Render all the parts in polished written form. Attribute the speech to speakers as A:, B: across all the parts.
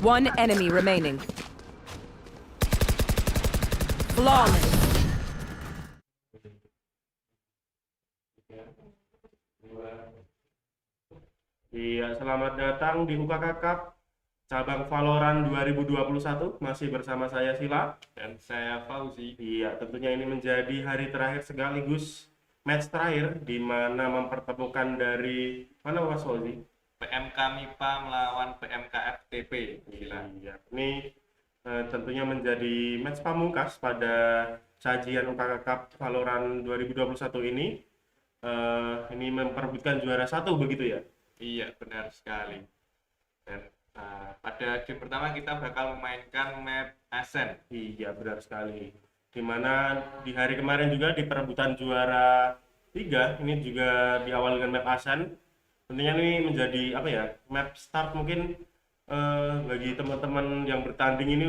A: One enemy remaining. Flawless.
B: Iya, selamat datang di UKK Cup cabang Valorant 2021. Masih bersama saya Sila
C: Dan saya Fauzi.
B: Iya, tentunya ini menjadi hari terakhir sekaligus match terakhir di mana mempertemukan dari mana Mas Fauzi?
C: PMK MIPA melawan PMK FTP. Gila.
B: Iya, ini tentunya menjadi match pamungkas pada sajian UKK Cup Valorant 2021 ini. Ini memperebutkan juara satu begitu ya?
C: Iya, benar sekali. Dan pada game pertama kita bakal memainkan map Ascent.
B: Iya, benar sekali. Dimana di hari kemarin juga di perebutan juara 3 ini juga diawali dengan map Ascent. Tentunya ini menjadi apa ya, map start mungkin bagi teman-teman yang bertanding ini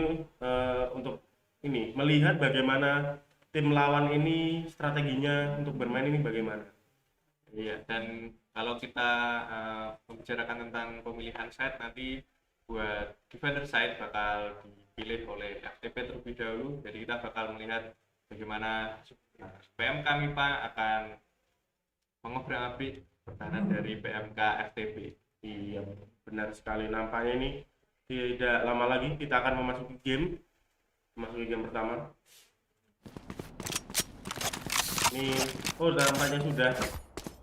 B: untuk ini melihat bagaimana tim lawan ini strateginya untuk bermain ini bagaimana.
C: Iya, dan kalau kita membicarakan tentang pemilihan side, nanti buat defender side bakal dipilih oleh FTP terlebih dahulu. Jadi kita bakal melihat bagaimana PMK MIPA akan mengobrak-abrik pertahanan dari PMK FTP.
B: Iya, benar sekali. Nampaknya ini tidak lama lagi kita akan memasuki game pertama. Ini nampaknya sudah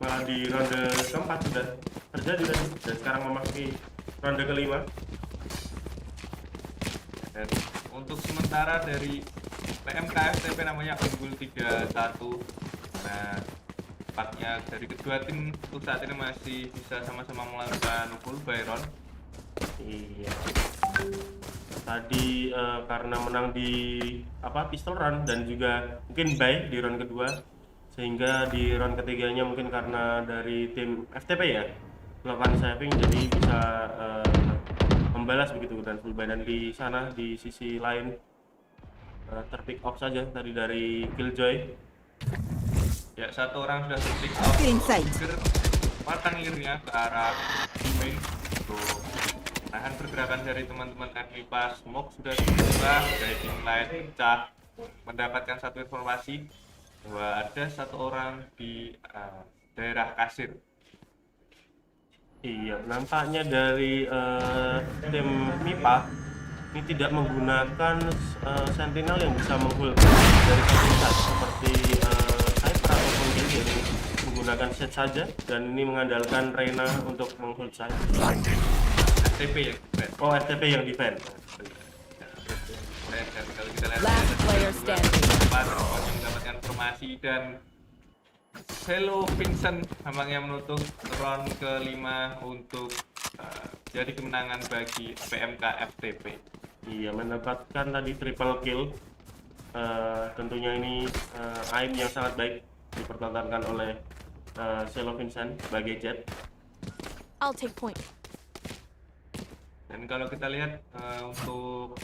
B: malah di ronde keempat sudah terjadi tadi, dan sekarang memasuki ronde kelima.
C: Dan untuk sementara dari PMK FTP namanya unggul 3-1. Nah, tampaknya dari kedua tim untuk saat ini masih bisa sama-sama melakukan full buy round.
B: Iya, tadi karena menang di pistol run dan juga mungkin buy di round kedua, sehingga di round ketiganya mungkin karena dari tim FTP ya melakukan saving jadi bisa membalas begitu dan full buy. Dan di sana di sisi lain terpick off saja tadi dari Killjoy.
C: Ya, satu orang sudah terpick off. Matang akhirnya ke arah main untuk tahan pergerakan dari teman-teman MIPA. Smoke sudah dibuka, guiding light pecah, mendapatkan satu informasi bahwa ada satu orang di daerah kasir.
B: Iya, nampaknya dari tim MIPA ini tidak menggunakan sentinel yang bisa menghold dari satu seperti Cypher ataupun Gillian, menggunakan set saja, dan ini mengandalkan Reyna untuk menghold side.
C: FTP yang defend.
B: Oh, FTP yang defend.
C: Dan kalau kita lihat
A: Last player standing.
C: yang mendapatkan informasi, dan Hello Vincent nampaknya menutup round kelima untuk jadi kemenangan bagi PMK FTP.
B: Iya, mendapatkan tadi triple kill. Tentunya ini aim yang sangat baik dipertontonkan oleh Hello Vincent sebagai Jet.
D: I'll take point.
C: Dan kalau kita lihat untuk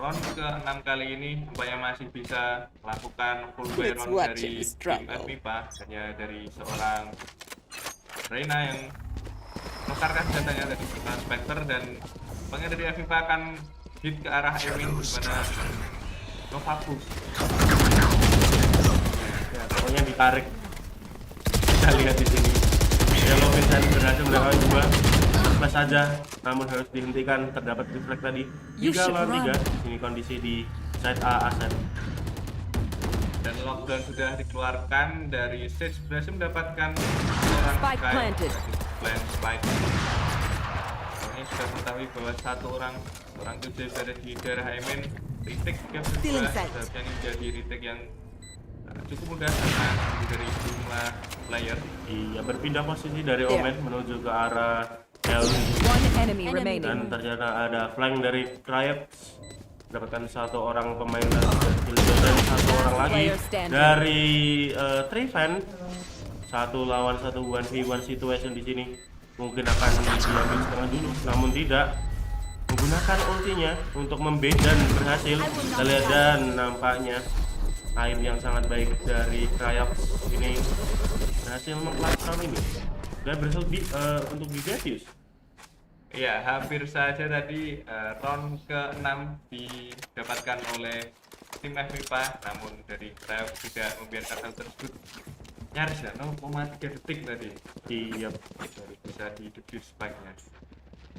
C: round ke-6 kali ini nampaknya masih bisa melakukan full buy
D: Let's
C: round
D: watch
C: dari
D: it
C: tim
D: struggle.
C: MIPA, hanya dari seorang Reyna yang menukarkan senjatanya dari seorang Spectre, dan nampaknya dari MIPA akan hit ke arah Emin di mana Novapus.
B: Ya, pokoknya ditarik. Kita lihat di sini. Hello Vincent berhasil mendapatkan dua plus saja, namun harus dihentikan, terdapat reflect tadi. 3 lawan 3. Ini kondisi di side A Ascent.
C: Dan lockdown sudah dikeluarkan dari Sage, berhasil mendapatkan seorang
A: Spike
C: Sky.
A: planted.
C: Plant Spike. Ini sudah mengetahui bahwa satu orang Killjoy berada di daerah Emin. Retake juga
D: Stealing
C: berdua,
D: sight.
C: seharusnya ini menjadi retake yang cukup mudah karena dari jumlah player.
B: Iya, berpindah posisi dari Omen menuju ke arah Kelvin,
A: One enemy
D: Enemy.
A: remaining.
B: dan ternyata ada flank dari Cryox, mendapatkan satu orang pemain dari Killjoy dan satu orang lagi
A: Player standing.
B: dari Trivan. 1 lawan 1 1v1 situation di sini mungkin akan diambil setengah dulu, namun tidak, menggunakan ultinya untuk membait dan berhasil. Kita lihat, dan nampaknya aim yang sangat baik dari Cryox ini berhasil mengclutch round ini dan berhasil untuk di defuse.
C: Ya, hampir saja tadi round ke-6 didapatkan oleh tim FMIPA, namun dari Rayo tidak membiarkan hal tersebut. Nyaris ya, 0,3 detik tadi
B: Iya.
C: baru bisa di-defuse spike-nya.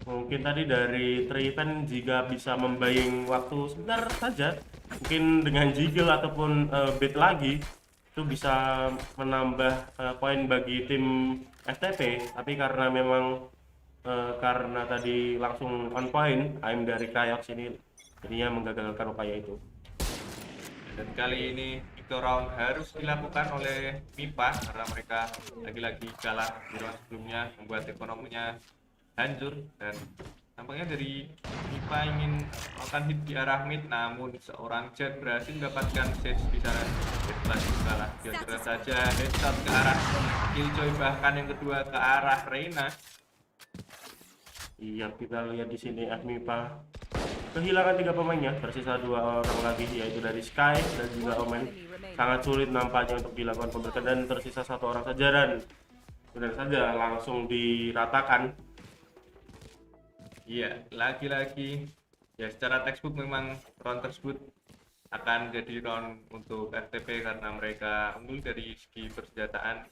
B: Mungkin tadi dari Triven jika bisa membaying waktu sebentar saja, mungkin dengan jiggle ataupun bait lagi, itu bisa menambah poin bagi tim FTP. Tapi karena memang karena tadi langsung on point aim dari Kayox ini, jadinya menggagalkan upaya itu.
C: Dan kali ini itu round harus dilakukan oleh MIPA karena mereka lagi-lagi kalah di round sebelumnya, membuat ekonominya hancur. Dan tampaknya dari MIPA ingin melakukan hit di arah mid, namun seorang Jet berhasil mendapatkan stage di sana. Jet lagi kalah, dia saja headshot ke arah Killjoy, bahkan yang kedua ke arah Reina.
B: Iya, kita lihat di sini FMIPA kehilangan 3 pemainnya, tersisa 2 orang lagi, yaitu dari Sky dan juga Omen. Sangat sulit nampaknya untuk dilakukan pemberkan, dan tersisa 1 orang saja, dan benar saja langsung diratakan.
C: Iya, lagi-lagi ya secara textbook memang round tersebut akan jadi round untuk FTP karena mereka unggul dari segi persenjataan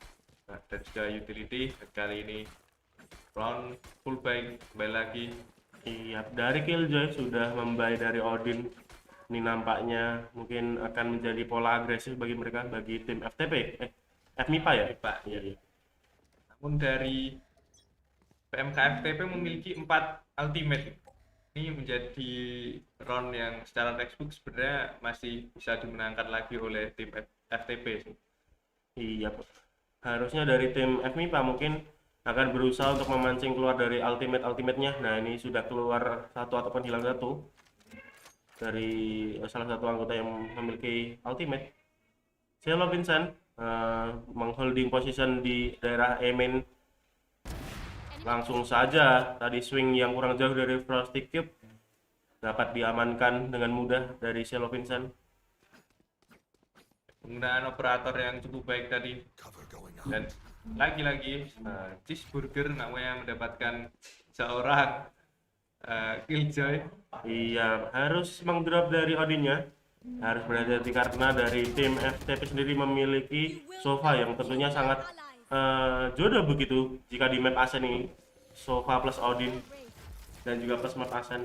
C: dan juga utility. Dan kali ini round full buy kembali lagi.
B: Iya, dari Killjoy sudah membuy dari Odin. Ini nampaknya mungkin akan menjadi pola agresif bagi mereka, bagi tim FTP. FMIPA ya?
C: FMIPA,
B: Iya, iya.
C: Namun dari PMK FTP memiliki 4 ultimate. Ini menjadi round yang secara textbook sebenarnya masih bisa dimenangkan lagi oleh tim FTP.
B: Iya, harusnya dari tim FMIPA mungkin akan berusaha untuk memancing keluar dari ultimate-nya. Nah, ini sudah keluar 1 ataupun hilang 1 dari salah satu anggota yang memiliki ultimate. Cielo Vincent mengholding position di daerah A main. Langsung saja tadi swing yang kurang jauh dari Frosty Cube dapat diamankan dengan mudah dari Cielo Vincent.
C: Penggunaan operator yang cukup baik tadi, dan lagi-lagi Cheeseburger namanya mendapatkan seorang Killjoy.
B: Iya, harus mengdrop dari Odinnya, harus berhati-hati karena dari tim FTP sendiri memiliki Sova yang tentunya sangat jodoh begitu jika di map Ascent ini, Sova plus Odin dan juga plus map Ascent.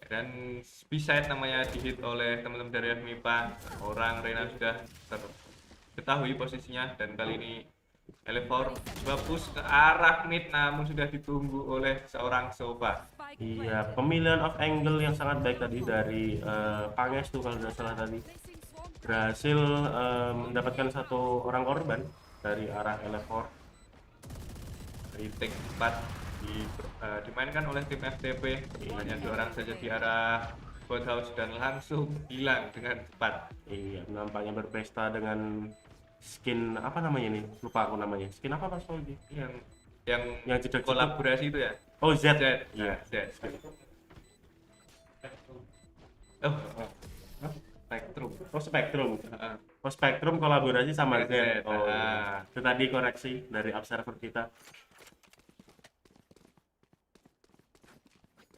C: Dan B-side namanya dihit oleh teman-teman dari FMIPA. Orang Reina sudah terketahui posisinya, dan kali ini Elevor coba push ke arah mid, namun sudah ditunggu oleh seorang Sova.
B: Iya, pemilihan of angle yang sangat baik tadi dari Pangestu kalau tidak salah tadi, berhasil mendapatkan 1 orang korban dari arah Elevor.
C: Dari take 4 dimainkan oleh tim FTP, hanya 2 orang saja di arah bot house dan langsung hilang dengan cepat.
B: Iya, nampaknya berpesta dengan skin apa namanya nih? Lupa aku namanya. Skin apa Mas Poldi?
C: Yang
B: jedek-jedek.
C: kolaborasi itu ya?
B: Oh, Z.
C: Z.
B: Iya,
C: Z. Oh, Spectrum.
B: Oh, Spectrum.
C: Heeh.
B: Oh, Spectrum kolaborasi sama Z.
C: Z.
B: Oh, itu tadi koreksi dari observer kita.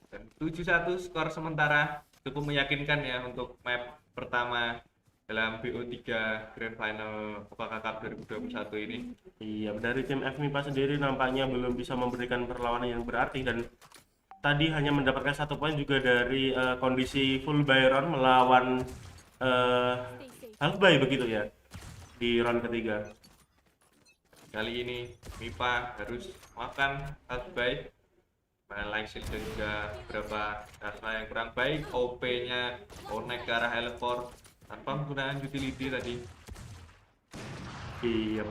C: Dan 7-1 skor sementara, cukup meyakinkan ya untuk map pertama dalam BO3 Grand Final Coca Cup 2021 ini.
B: Iya, dari tim FMIPA sendiri nampaknya belum bisa memberikan perlawanan yang berarti, dan tadi hanya mendapatkan 1 poin juga dari kondisi full Byron melawan half buy begitu ya di round ketiga.
C: Kali ini MIPA harus makan half buy, mana Lysil dan juga beberapa karena yang kurang baik. OP-nya naik ke arah Elevor tanpa menggunakan utility tadi.
B: Iya,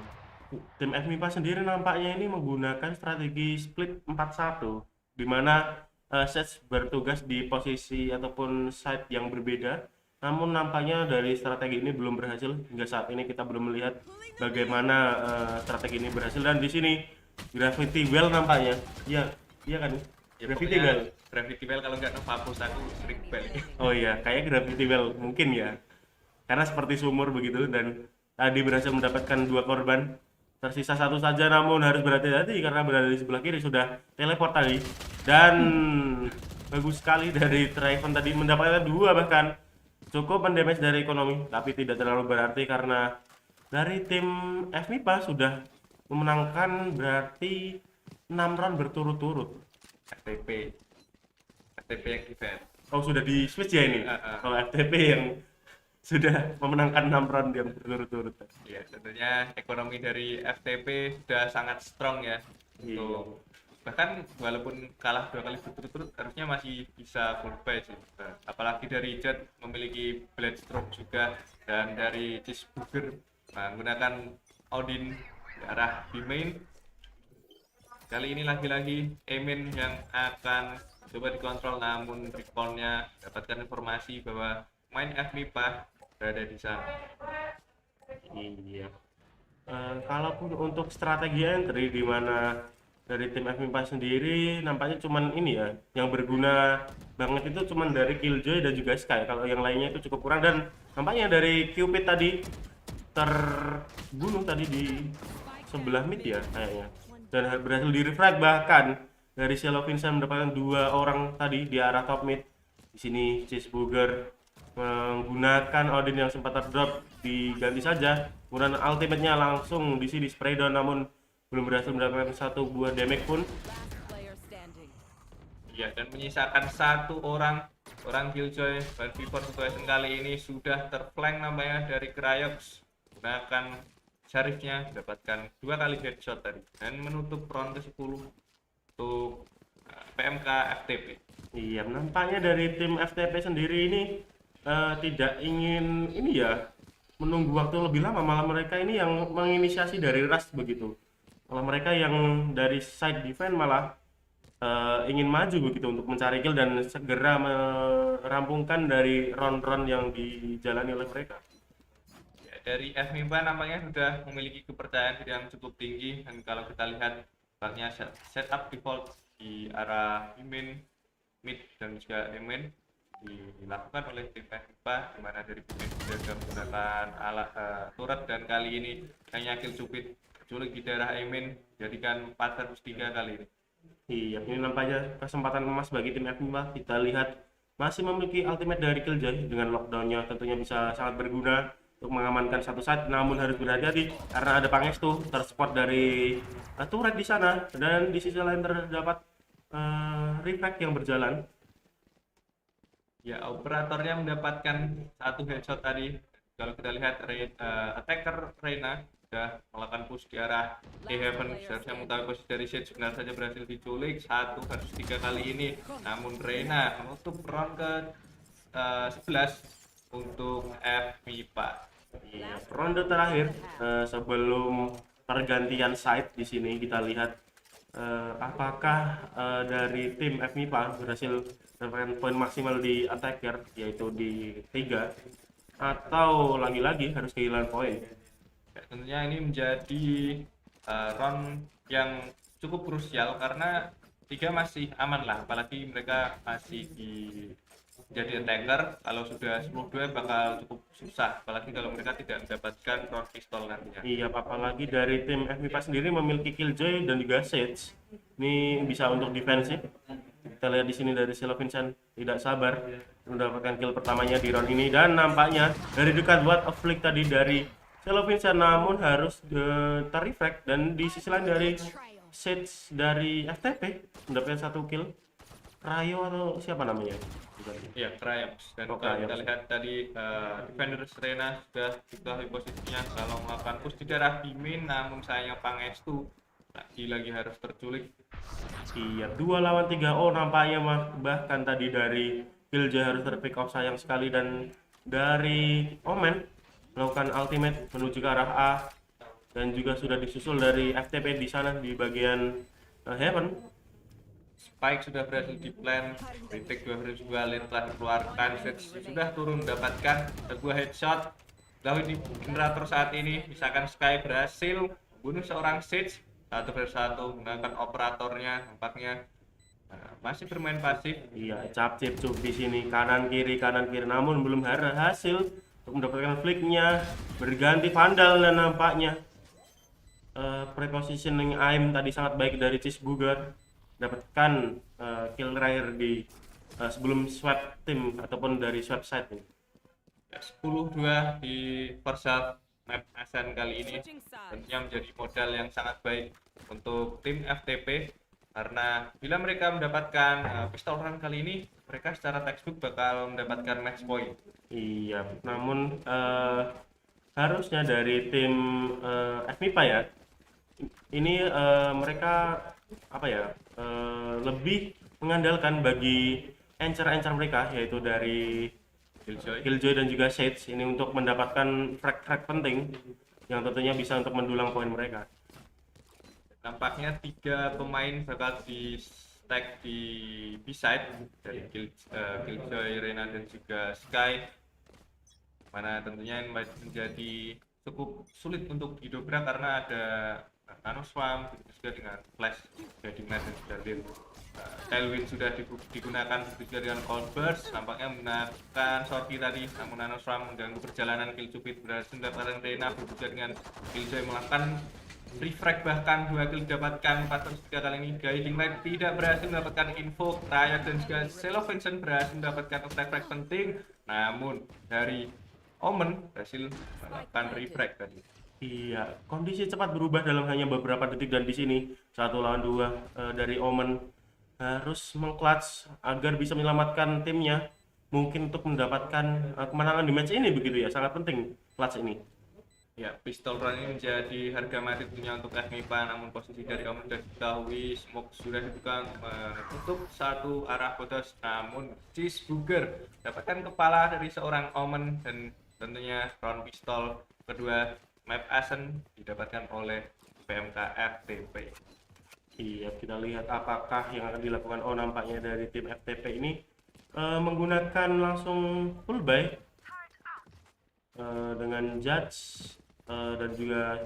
B: tim FMIPA sendiri nampaknya ini menggunakan strategi split 4-1, di mana Sets bertugas di posisi ataupun side yang berbeda. Namun nampaknya dari strategi ini belum berhasil. Hingga saat ini kita belum melihat bagaimana strategi ini berhasil. Dan di sini Gravity Well nampaknya. Iya, iya kan?
C: Ya,
B: Gravity Well.
C: Gravity Well kalau nggak Novapus aku sering balik.
B: Oh iya, kayak Gravity Well mungkin ya. Karena seperti sumur begitu, dan tadi berhasil mendapatkan 2 korban Tersisa satu saja namun harus berhati-hati karena berada di sebelah kiri sudah teleport tadi. Dan bagus sekali dari Draven tadi mendapatkan 2 bahkan. Cukup mendamage dari ekonomi tapi tidak terlalu berarti karena dari tim FMIPA sudah memenangkan berarti 6 round berturut-turut.
C: FTP yang defense.
B: Oh sudah di switch ya ini. Kalau FTP yang sudah memenangkan 6 round yang berturut-turut.
C: Ya, tentunya ekonomi dari FTP sudah sangat strong ya.
B: Iya.
C: Untuk bahkan walaupun kalah 2 kali berturut-turut harusnya masih bisa full buy sih. Nah, apalagi dari Jet memiliki blade stroke juga dan dari Cheeseburger menggunakan Odin di arah B main. Kali ini lagi-lagi Emin yang akan coba dikontrol namun respawnnya dapatkan informasi bahwa main FMIPA berada di sana.
B: Iya. Kalaupun untuk strategi entry di mana dari tim FMIPA sendiri nampaknya cuman ini ya yang berguna banget itu cuman dari Killjoy dan juga Sky. Kalau yang lainnya itu cukup kurang dan nampaknya dari Cupid tadi terbunuh tadi di sebelah mid ya kayaknya dan berhasil di refrag bahkan dari Cielo Vincent mendapatkan 2 orang tadi di arah top mid. Di sini Cheeseburger menggunakan Odin yang sempat terdrop diganti saja, kemudian ultimate-nya langsung di sini spray down namun belum berhasil mendapatkan 1 buah damage pun.
A: Player standing.
C: Ya, dan menyisakan 1 orang Killjoy. Dan before situation kali ini sudah terflank namanya dari Cryox gunakan Sharifnya mendapatkan 2 kali headshot tadi dan menutup round ke-10 untuk PMK FTP.
B: Iya, nampaknya dari tim FTP sendiri ini tidak ingin ini ya menunggu waktu lebih lama, malah mereka ini yang menginisiasi dari rush begitu. Malah mereka yang dari side defense malah ingin maju begitu untuk mencari kill dan segera merampungkan dari round-round yang dijalani oleh mereka.
C: Ya, dari FMIPA nampaknya sudah memiliki kepercayaan diri yang cukup tinggi dan kalau kita lihat banyak setup default di arah mid dan juga main dilakukan oleh tim FMIPA di mana dari mid sudah menggunakan alat turret dan kali ini hanya kill Cupid culik di daerah Emin jadikan 403 kali ini.
B: Iya, ini nampaknya kesempatan emas bagi tim FMIPA. Kita lihat masih memiliki ultimate dari Killjoy dengan lockdownnya tentunya bisa sangat berguna untuk mengamankan satu side, namun harus berhati-hati karena ada Pangestu tersupport dari turret di sana dan di sisi lain terdapat reflect yang berjalan.
C: Ya, operatornya mendapatkan 1 headshot tadi. Kalau kita lihat attacker Reina sudah melakukan push di arah Heaven, seharusnya mengetahui posisi dari Sage, benar saja berhasil diculik 1 versus 3 kali ini, namun Reina menutup round ke 11 untuk FMIPA.
B: Iya, ronde terakhir sebelum pergantian side di sini kita lihat apakah dari tim FMIPA berhasil mendapatkan poin maksimal di attacker yaitu di 3 atau lagi-lagi harus kehilangan poin.
C: Ya, tentunya ini menjadi round yang cukup krusial karena 3 masih aman lah, apalagi mereka masih jadi attacker. Kalau sudah 10-2 bakal cukup susah, apalagi kalau mereka tidak mendapatkan round pistol nantinya.
B: Iya, apalagi dari tim FMIPA sendiri memiliki Killjoy dan juga Sage. Ini bisa untuk defensif. Kita lihat di sini dari Cielo Vincent tidak sabar mendapatkan kill pertamanya di round ini dan nampaknya dari dekat buat flick tadi dari Cielo Vincent namun harus terreflect dan di sisi lain dari Sage dari FTP mendapatkan 1 kill. Cryo atau siapa namanya?
C: Ya, Cryox. Dan kalau kita lihat tadi defender Serena sudah diketahui posisinya kalau melakukan push di daerah Bimin, namun sayangnya Pangestu lagi harus terculik.
B: Iya, 2 lawan 3. Oh, nampaknya bahkan tadi dari Killjoy harus terpick off sayang sekali dan dari Omen melakukan ultimate menuju ke arah A dan juga sudah disusul dari FTP di sana di bagian Heaven.
C: Spike sudah berhasil di plan, retake 2 juga lane telah dikeluarkan, Sage sudah turun mendapatkan sebuah headshot. Lalu di generator saat ini misalkan Sky berhasil membunuh seorang Sage 1 versus 1 menggunakan operatornya, nampaknya masih bermain pasif.
B: Iya, cap-cip cuk di sini kanan kiri namun belum berhasil untuk mendapatkan flicknya, berganti Vandal dan nampaknya prepositioning aim tadi sangat baik dari Cheeseburger, dapatkan kill rare di sebelum swap tim ataupun dari swap side ini.
C: Ya, 10-2 di first half map Asan kali ini
A: Switching sides.
C: tentunya menjadi modal yang sangat baik untuk tim FTP, karena bila mereka mendapatkan pistol run kali ini, mereka secara textbook bakal mendapatkan match point.
B: Iya, namun harusnya dari tim FMIPA ya, ini mereka apa ya, lebih mengandalkan bagi encer-encer mereka, yaitu dari Killjoy dan juga Sage ini untuk mendapatkan frag-frag penting yang tentunya bisa untuk mendulang poin mereka.
C: Nampaknya 3 pemain bakal di stack di B-side dari Killjoy, Reyna dan juga Sky, mana tentunya menjadi cukup sulit untuk didobrak karena ada Nano Swarm juga dengan Flash, jadi dan juga Lil. Tailwind sudah digunakan juga dengan Cold Burst, nampaknya menggunakan sortie tadi, namun Nano Swarm mengganggu perjalanan Killjoy berhasil mendapatkan Reyna, juga dengan Killjoy melakukan refrag, bahkan 2 kill didapatkan 4/3 kali ini. Guiding Light tidak berhasil mendapatkan info, Riot dan juga Selo Vincent berhasil mendapatkan frag penting, namun dari Omen berhasil melakukan refrag tadi.
B: Iya, kondisi cepat berubah dalam hanya beberapa detik dan di sini 1 lawan 2 dari Omen harus mengclutch agar bisa menyelamatkan timnya, mungkin untuk mendapatkan kemenangan di match ini begitu ya, sangat penting clutch ini.
C: Ya, pistol run ini menjadi harga mati tentunya untuk FMIPA, namun posisi dari Omen sudah diketahui, smoke sudah dibuka menutup satu arah botas, namun Cheeseburger dapatkan kepala dari seorang Omen dan tentunya round pistol kedua map Asen didapatkan oleh PMK FTP.
B: Iya, kita lihat apakah yang akan dilakukan. Oh, nampaknya dari tim FTP ini menggunakan langsung full buy dengan Judge dan juga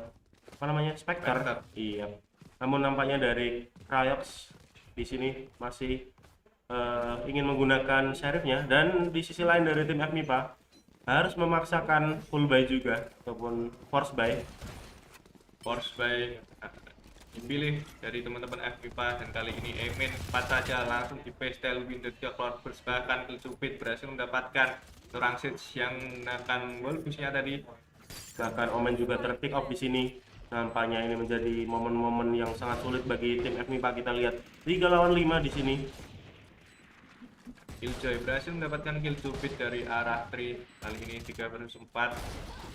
B: apa namanya, Spectre. Iya. Namun nampaknya dari Cryox di sini masih ingin menggunakan Sheriffnya, dan di sisi lain dari tim FMIPA harus memaksakan full buy juga ataupun force buy.
C: Force buy dipilih dari teman-teman FMIPA, dan kali ini Emin 4 saja langsung di base Tailwind dan juga Cloudburst, bahkan Killjoy berhasil mendapatkan seorang Sage yang menggunakan wallbusnya tadi.
B: Bahkan Omen juga terpick off di sini. Nampaknya ini menjadi momen-momen yang sangat sulit bagi tim FMIPA. Kita lihat 3 lawan 5 di sini.
C: Killjoy berhasil mendapatkan kill Cupid dari arah 3, kali ini 3/4.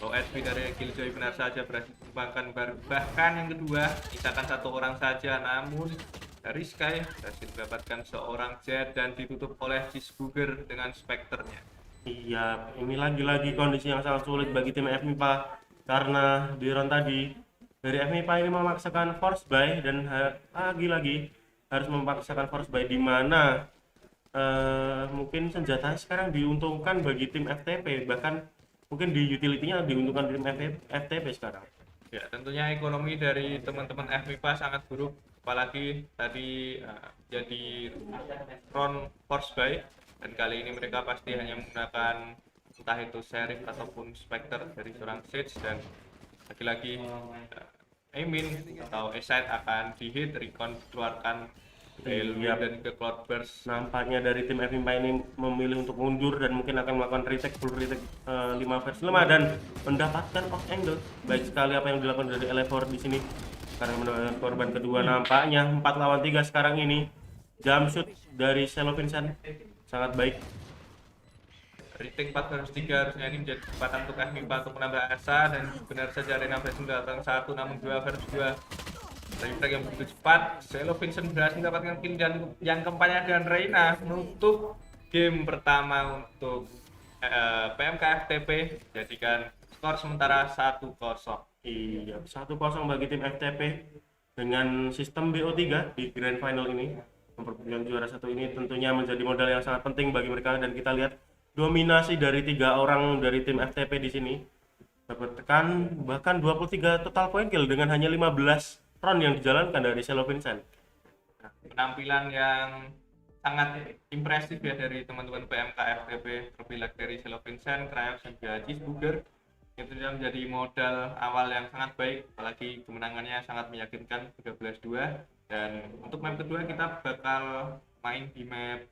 C: Low HP dari Killjoy benar saja berhasil dikembangkan, bahkan yang kedua misalkan 1 orang saja, namun dari Sky berhasil mendapatkan seorang Jet dan ditutup oleh Cheeseburger dengan Spectre-nya.
B: Iya, ini lagi-lagi kondisi yang sangat sulit bagi tim FMIPA, karena di round tadi dari FMIPA ini memaksakan force buy dan lagi-lagi harus memaksakan force buy, di mana mungkin senjata sekarang diuntungkan bagi tim FTP, bahkan mungkin di utility-nya diuntungkan tim FTP sekarang.
C: Ya, tentunya ekonomi dari teman-teman FMIPA sangat buruk, apalagi tadi jadi round force buy, dan kali ini mereka pasti hanya menggunakan entah itu Sheriff ataupun Spectre dari seorang Sage, dan lagi-lagi Emin atau Eside akan dihit, recon keluarkan Tailwind dan ke Cloudburst.
B: Nampaknya dari tim FMIPA ini memilih untuk mundur dan mungkin akan melakukan retake, full retake 5/5 dan mendapatkan off angle. Baik sekali apa yang dilakukan dari Elevor di sini, karena mendapatkan korban kedua. Nampaknya 4 lawan 3 sekarang ini. Jump shoot dari Selo Vincent sangat baik.
C: Retake 4/3 harusnya ini menjadi kesempatan untuk FMIPA untuk menambah asa, dan benar saja Reyna berhasil mendapatkan 1, namun 2/2 refrag yang begitu cepat. Selo Vincent berhasil mendapatkan kill dan yang keempatnya dan Reyna menutup game pertama untuk PMK FTP, jadikan skor sementara 1-0.
B: Iya, 1-0 bagi tim FTP dengan sistem BO3 di grand final ini. Memperebutkan juara 1 ini tentunya menjadi modal yang sangat penting bagi mereka, dan kita lihat dominasi dari 3 orang dari tim FTP di sini. Dapatkan bahkan 23 total point kill dengan hanya 15 round yang dijalankan dari Selo Vincent.
C: Penampilan yang sangat impresif ya dari teman-teman PMK FTP, terlebih lagi dari Selo Vincent, Cryox dan juga Cheeseburger. Itu yang menjadi modal awal yang sangat baik, apalagi kemenangannya sangat meyakinkan 13-2. Dan untuk map kedua kita bakal main di map,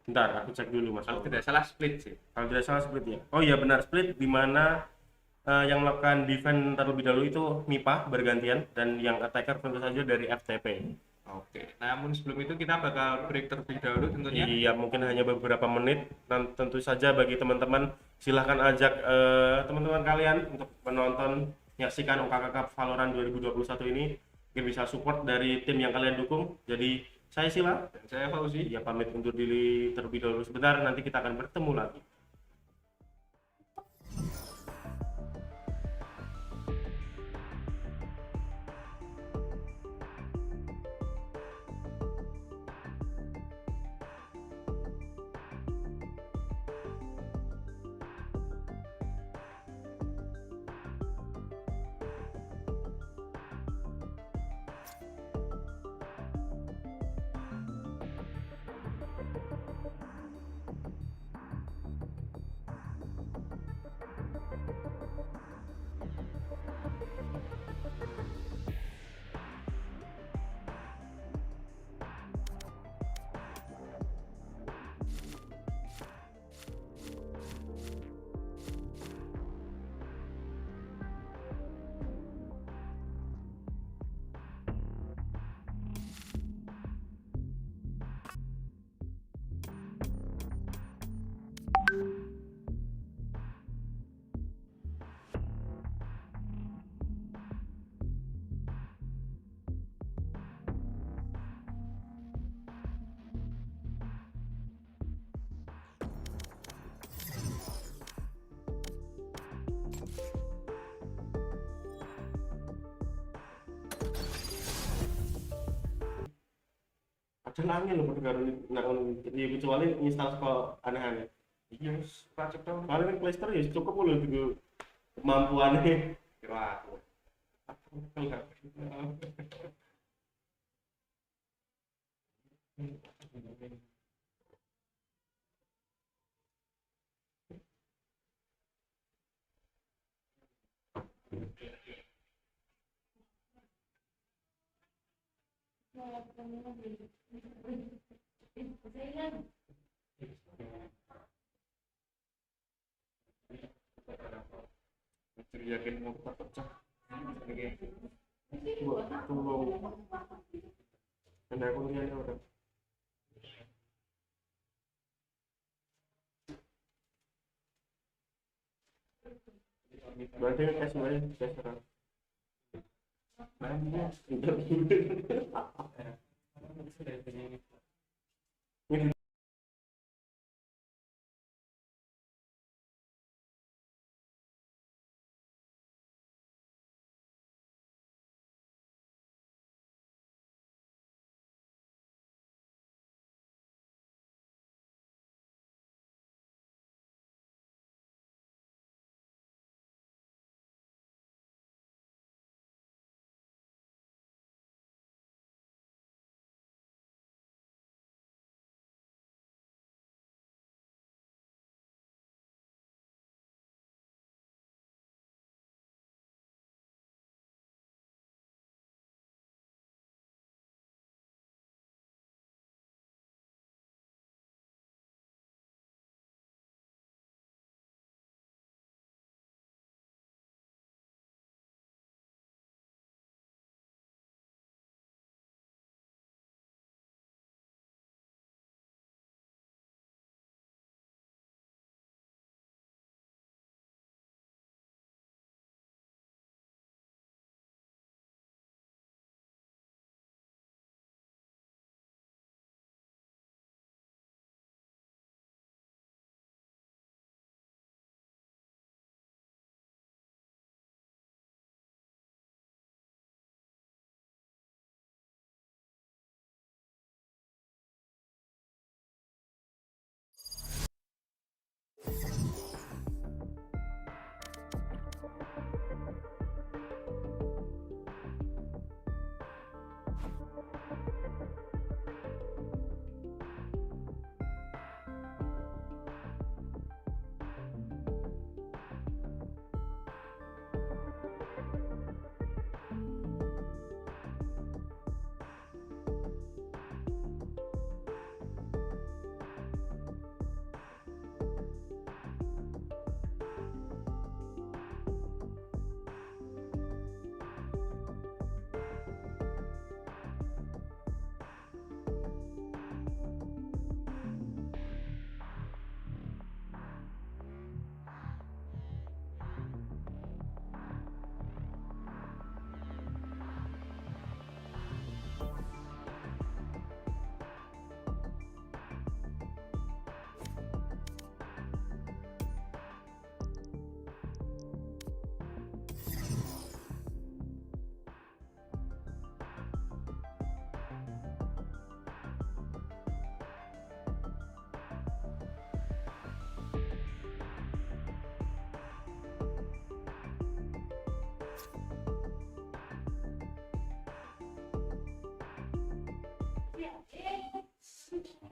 B: Bentar, aku cek dulu Mas.
C: kalau tidak salah split sih.
B: Kalau tidak salah split ya. Oh iya benar split, di mana yang melakukan defense terlebih dahulu itu MIPA bergantian dan yang attacker tentu saja dari FTP.
C: Oke, namun sebelum itu kita bakal break terlebih dahulu tentunya.
B: Iya, mungkin hanya beberapa menit. Dan tentu saja bagi teman-teman silahkan ajak teman-teman kalian untuk menonton menyaksikan UKK Cup Valorant 2021 ini. Mungkin bisa support dari tim yang kalian dukung. Jadi saya Sila,
C: Dan saya Fauzi.
B: ya pamit undur diri terlebih dahulu sebentar. Nanti kita akan bertemu lagi. Ada angin loh perkara ini, nah, ya, kecuali install sekolah aneh-aneh.
C: Iya, pacek dong.
B: Soalnya kan Playstore ya cukup loh juga kemampuannya.
C: Kira aku. Yakin mau pecah.
B: Buat tolong. Ada aku lihat udah. Berarti kan kasih aja tes sekarang. Banyak. Ini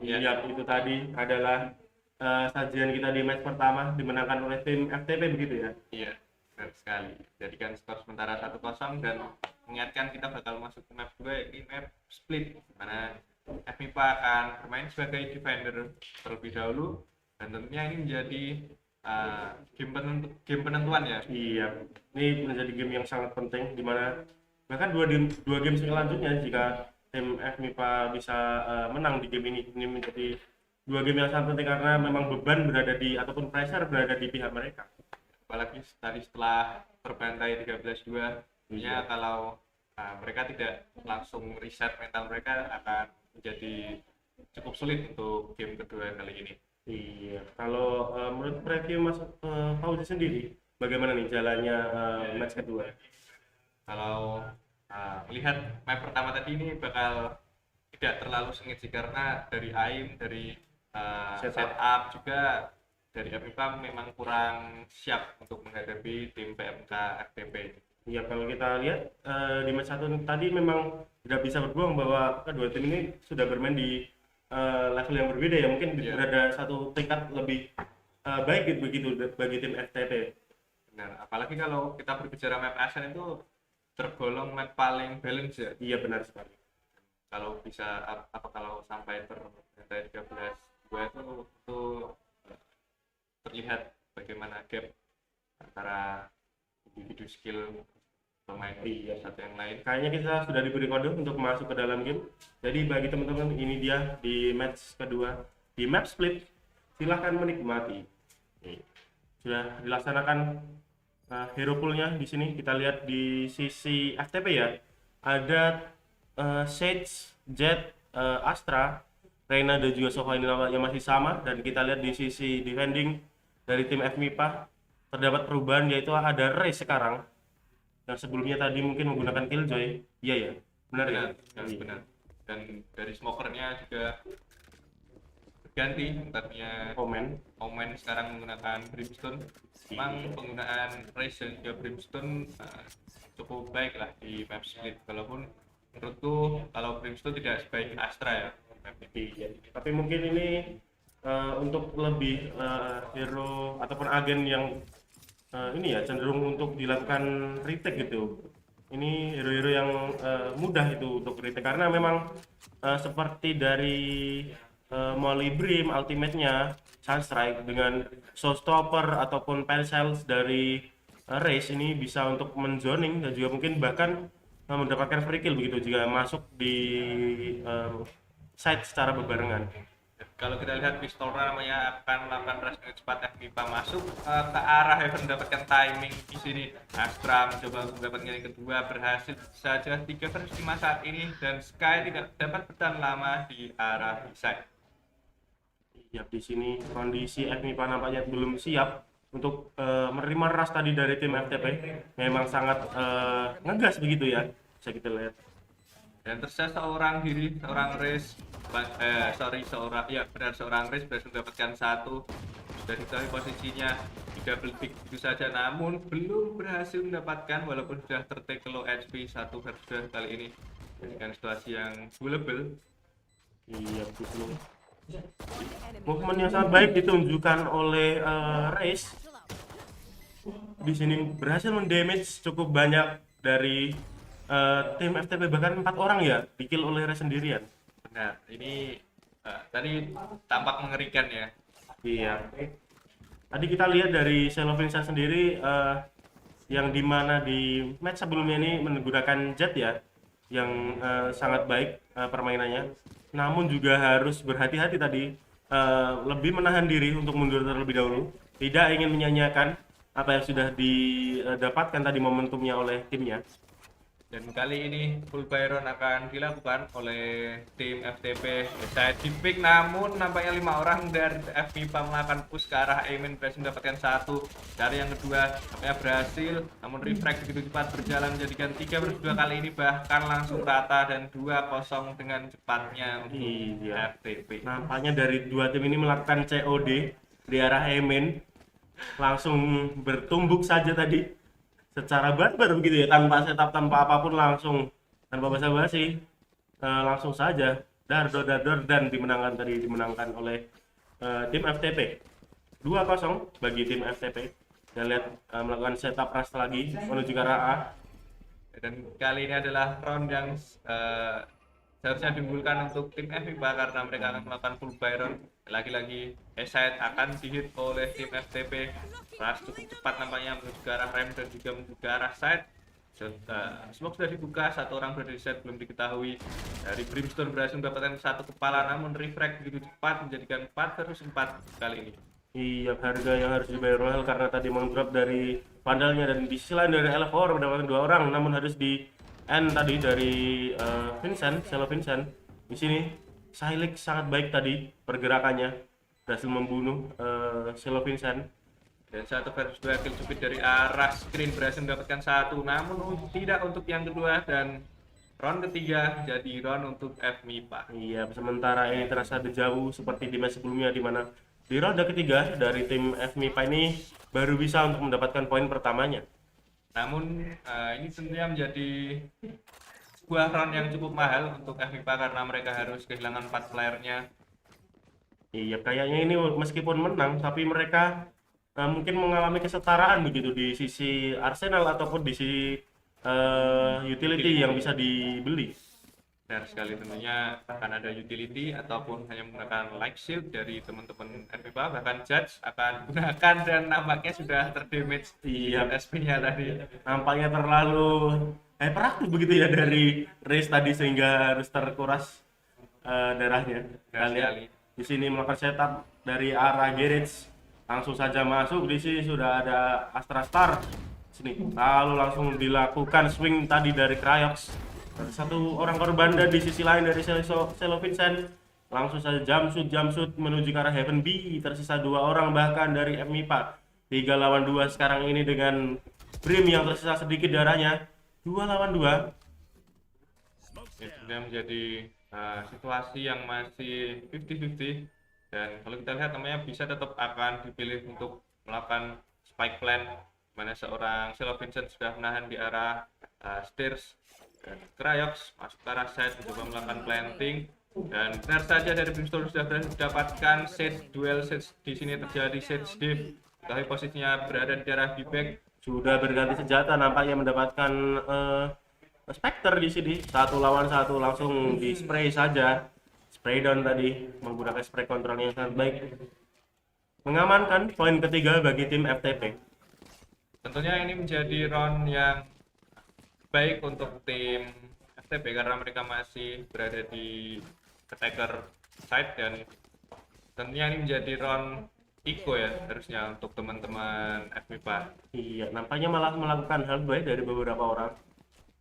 B: Iya, itu tadi adalah sajian kita di match pertama dimenangkan oleh tim FTP begitu ya.
C: Iya, benar sekali. Jadikan skor sementara 1-0 dan mengingatkan kita bakal masuk ke map 2 yaitu map split, mana FMIPA akan bermain sebagai defender terlebih dahulu dan tentunya ini menjadi game penentuan ya.
B: Iya, ini menjadi game yang sangat penting di mana bahkan dua game selanjutnya jika tim FMIPA bisa menang di game ini menjadi dua game yang sangat penting karena memang beban berada di ataupun pressure berada di pihak mereka.
C: Apalagi tadi setelah terbantai 13-2, ya kalau mereka tidak langsung reset mental mereka akan menjadi cukup sulit untuk game kedua kali ini.
B: Iya, kalau menurut preview Mas Fauzi sendiri, bagaimana nih jalannya match kedua?
C: Kalau melihat map pertama tadi ini bakal tidak terlalu sengit sih karena dari aim, dari setup juga dari FMIPA memang kurang siap untuk menghadapi tim PMK FTP.
B: Iya, kalau kita lihat di match 1 tadi memang tidak bisa berbohong bahwa kedua tim ini sudah bermain di level yang berbeda ya, mungkin berada satu tingkat lebih baik begitu bagi tim FTP.
C: Benar, apalagi kalau kita berbicara map Asian itu tergolong map paling balance ya.
B: Iya, benar sekali.
C: Kalau bisa kalau sampai terbantai 13-2 itu terlihat bagaimana gap antara individu skill pemain satu yang lain.
B: Kayaknya kita sudah diberi kode untuk masuk ke dalam game. Jadi bagi teman-teman, ini dia di match kedua di map split. Silahkan menikmati. Sudah dilaksanakan hero poolnya di sini. Kita lihat di sisi FTP ya. Ada Sage, Jet, Astra, Reina dan juga Sofa ini namanya masih sama. Dan kita lihat di sisi defending dari tim FMIPA terdapat perubahan, yaitu ada Ray sekarang. Yang sebelumnya tadi mungkin menggunakan Killjoy. Iya ya, benar ya?
C: Benar. Dan dari smokernya juga berganti, tempatnya Omen sekarang menggunakan Brimstone. Memang penggunaan Raze dan juga Brimstone cukup baik lah di map split, walaupun menurutku kalau Brimstone tidak sebaik Astra ya.
B: Iya. Tapi mungkin ini untuk lebih hero ataupun agen yang ini ya cenderung untuk dilakukan retake gitu. Ini hero-hero yang mudah itu untuk retake karena memang seperti dari Molly Brim ultimate-nya Sunstrike dengan Showstopper ataupun Pencils dari Raze ini bisa untuk menzoning dan juga mungkin bahkan mendapatkan free kill begitu jika masuk di site secara berbarengan.
C: Kalau kita lihat pistol namanya akan melakukan rush dengan cepat, FMIPA masuk ke arah Heaven mendapatkan timing di sini. Astra mencoba untuk mendapatkan yang kedua, berhasil saja 3 versus 5 saat ini dan Sky tidak dapat bertahan lama di arah side.
B: Ya, di sini kondisi FMIPA nampaknya belum siap untuk menerima rush tadi dari tim FTP. Memang sangat ngegas begitu ya, bisa kita lihat.
C: Dan tersisa seorang Raze seorang Raze berhasil mendapatkan satu. Sudah diketahui posisinya di double pick itu saja, namun belum berhasil mendapatkan walaupun sudah tertake low HP 1 versus 2 kali ini dengan situasi yang doable.
B: Iya, betul. Movement yang sangat baik ditunjukkan oleh Raze. Di sini berhasil mendamage cukup banyak dari tim FTP, bahkan 4 orang ya di-kill oleh Raze sendirian.
C: Benar, ini tadi tampak mengerikan ya.
B: Iya. Tadi kita lihat dari Selo Vincent sendiri yang dimana di match sebelumnya ini menggunakan Jet ya, yang sangat baik permainannya. Namun juga harus berhati-hati tadi, lebih menahan diri untuk mundur terlebih dahulu. Tidak ingin menyanyiakan apa yang sudah didapatkan tadi momentumnya oleh timnya.
C: Dan kali ini full Byron akan dilakukan oleh tim FTP. Saya di pick, namun nampaknya 5 orang dari FMIPA melakukan push ke arah Amen, berhasil mendapatkan satu. Dari yang kedua nampaknya berhasil, namun refrag begitu cepat berjalan menjadikan 3 versus 2 kali ini bahkan langsung rata dan 2-0 dengan cepatnya untuk FTP.
B: Nampaknya dari dua tim ini melakukan COD di arah Amen, langsung bertumbuk saja tadi secara barbar begitu ya, tanpa setup, tanpa apapun, langsung tanpa basa-basi, langsung saja Dar dan dimenangkan oleh tim FTP 2-0 bagi tim FTP. Dan lihat melakukan setup rush lagi menuju ke arah A.
C: Dan kali ini adalah round yang seharusnya diunggulkan untuk tim FIBA karena mereka akan melakukan full Byron. Lagi-lagi Eside akan dihit oleh tim FTP. Rush cukup cepat nampaknya menuju ke arah rem dan juga menuju ke arah side. Smoke sudah dibuka, satu orang berada di side belum diketahui. Dari Brimstone berhasil mendapatkan satu kepala, namun refrag begitu cepat menjadikan 4 versus 4 kali ini.
B: Iya, harga yang harus dibayar Royal karena tadi mengdrop dari Vandalnya, dan di sisi lain dari L4 mendapatkan 2 orang, namun harus di end tadi dari Selo Vincent. Di sini Silik sangat baik tadi pergerakannya, berhasil membunuh Selo Vincent.
C: Dan 1 versus 2 kill cupid dari arah screen berhasil mendapatkan 1, namun tidak untuk yang kedua, dan round ketiga jadi round untuk FMIPA.
B: Iya, sementara ini terasa jauh seperti di match sebelumnya, di mana di ronde ketiga dari tim FMIPA ini baru bisa untuk mendapatkan poin pertamanya.
C: Namun ini tentunya menjadi sebuah round yang cukup mahal untuk FMIPA karena mereka harus kehilangan 4 playernya.
B: Iya, kayaknya ini meskipun menang tapi mereka mungkin mengalami kesetaraan begitu di sisi Arsenal ataupun di sisi utility yang bisa dibeli.
C: Benar sekali, tentunya akan ada utility ataupun hanya menggunakan light shield dari teman-teman FIBA, bahkan Judge akan gunakan dan nampaknya sudah terdamage di SP-nya tadi.
B: Nampaknya terlalu hyperaktif begitu ya dari race tadi sehingga harus terkuras darahnya. Kita lihat di sini melakukan setup dari arah garage, langsung saja masuk. Di sini sudah ada Astra Star sini, lalu langsung dilakukan swing tadi dari Cryox. Satu orang korban, dan di sisi lain dari Selo Vincent langsung saja jump shoot menuju ke arah Heaven B. Tersisa 2 orang bahkan dari FMIPA. 3 lawan 2 sekarang ini dengan Brim yang tersisa sedikit darahnya. 2 lawan 2.
C: Ini sudah menjadi situasi yang masih 50-50, dan kalau kita lihat namanya bisa tetap akan dipilih untuk melakukan spike plan, mana seorang Selo Vincent sudah menahan di arah stairs. Dan Cryox masuk ke arah side mencoba melakukan planting, dan benar saja dari Brimstone sudah berhasil mendapatkan set duel. Set di sini terjadi set Steve, tapi posisinya berada di daerah B-back.
B: Sudah berganti senjata, nampaknya mendapatkan Spectre di sini. 1 lawan 1 langsung di spray saja. Spray down tadi menggunakan spray control yang sangat baik, mengamankan poin ketiga bagi tim FTP.
C: Tentunya ini menjadi round yang baik untuk tim FTP karena mereka masih berada di attacker side, dan tentunya ini menjadi round eco ya harusnya untuk teman-teman FMIPA.
B: Iya, nampaknya malah melakukan hal baik dari beberapa orang.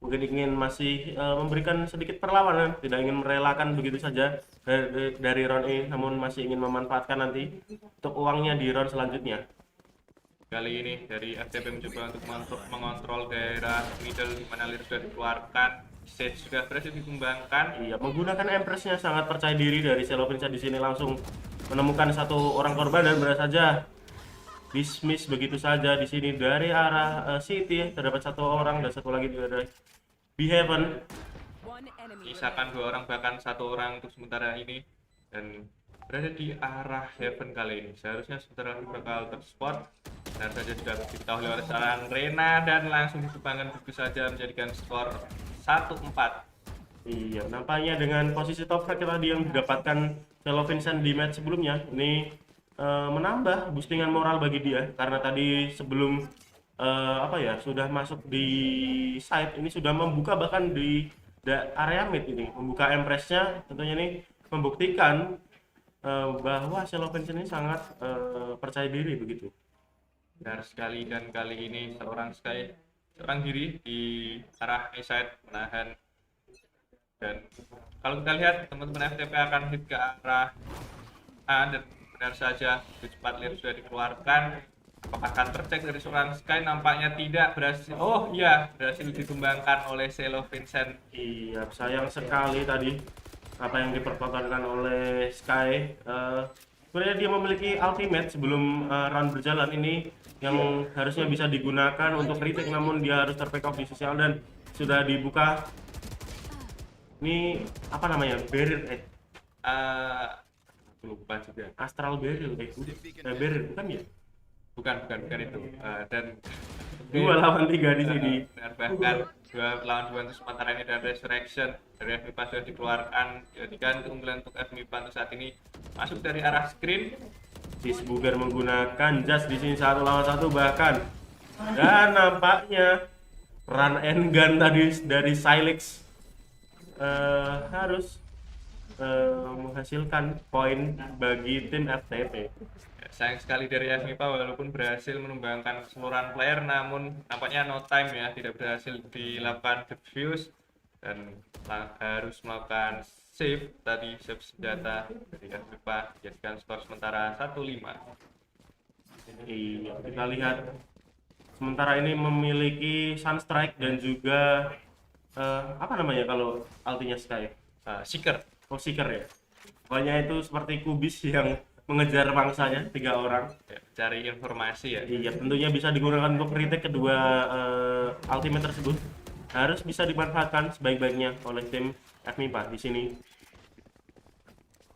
B: Mungkin ingin masih memberikan sedikit perlawanan, tidak ingin merelakan begitu saja dari round ini, namun masih ingin memanfaatkan nanti untuk uangnya di round selanjutnya.
C: Kali ini dari FTP mencoba untuk mengontrol daerah middle di mana Lir sudah dikeluarkan, Sage sudah berhasil dikembangkan.
B: Iya, menggunakan Empress-nya sangat percaya diri dari Selo Vincent di sini, langsung menemukan 1 orang korban dan berhasil saja dismiss begitu saja. Di sini dari arah City terdapat 1 orang dan 1 lagi dari Heaven.
C: Sisakan 2 orang bahkan 1 orang untuk sementara ini, dan berada di arah Heaven kali ini. Seharusnya sebentar lagi bakal terspot. Dan saja sudah diketahui oleh seorang Rena dan langsung dikembangkan begitu saja menjadikan skor 1-4.
B: Iya, nampaknya dengan posisi top frag tadi yang didapatkan Selo Vincent di match sebelumnya ini menambah boostingan moral bagi dia, karena tadi sebelum sudah masuk di side ini sudah membuka bahkan di area mid ini, membuka Empress-nya. Tentunya ini membuktikan bahwa Selo Vincent ini sangat percaya diri begitu.
C: Benar sekali, dan kali ini seorang diri di arah A-side menahan, dan kalau kita lihat teman-teman FTP akan hit ke arah A, dan benar saja cepat Lir sudah dikeluarkan. Apakah akan tercek dari seorang Sky? Nampaknya tidak berhasil. Oh iya, berhasil dikembangkan oleh Selo Vincent.
B: Iya, sayang sekali tadi apa yang dipertontonkan oleh Sky. Sebenarnya dia memiliki ultimate sebelum round berjalan ini yang harusnya bisa digunakan untuk retake, namun dia harus terpick off di sosial dan sudah dibuka. Ini apa namanya? Barrier
C: Aku lupa juga.
B: Astral Beryl, Beryl bukan ya?
C: Bukan itu. Dan
B: 2 lawan 3 di sini.
C: dan bahkan 2 lawan 2 untuk sementara ini, dan Resurrection dari FMIPA sudah dikeluarkan. Jadikan keunggulan untuk FMIPA untuk saat ini masuk dari arah screen.
B: Cheeseburger menggunakan jas di sini 1 lawan 1 bahkan, dan nampaknya run and gun tadi dari Silex harus menghasilkan poin bagi tim FTP.
C: Ya, sayang sekali dari FMIPA walaupun berhasil menumbangkan keseluruhan player, namun nampaknya no time ya, tidak berhasil dilakukan defuse dan harus melakukan save senjata dari FMIPA, jadikan skor sementara 1-5.
B: Iya, kita lihat sementara ini memiliki Sunstrike dan juga apa namanya kalau altinya Sky?
C: Seeker.
B: Oh, Seeker ya. Pokoknya itu seperti kubis yang mengejar mangsanya 3 orang.
C: Ya, cari informasi ya.
B: Iya, tentunya bisa digunakan untuk retake kedua ultimate tersebut. Harus bisa dimanfaatkan sebaik-baiknya oleh tim FMIPA di sini.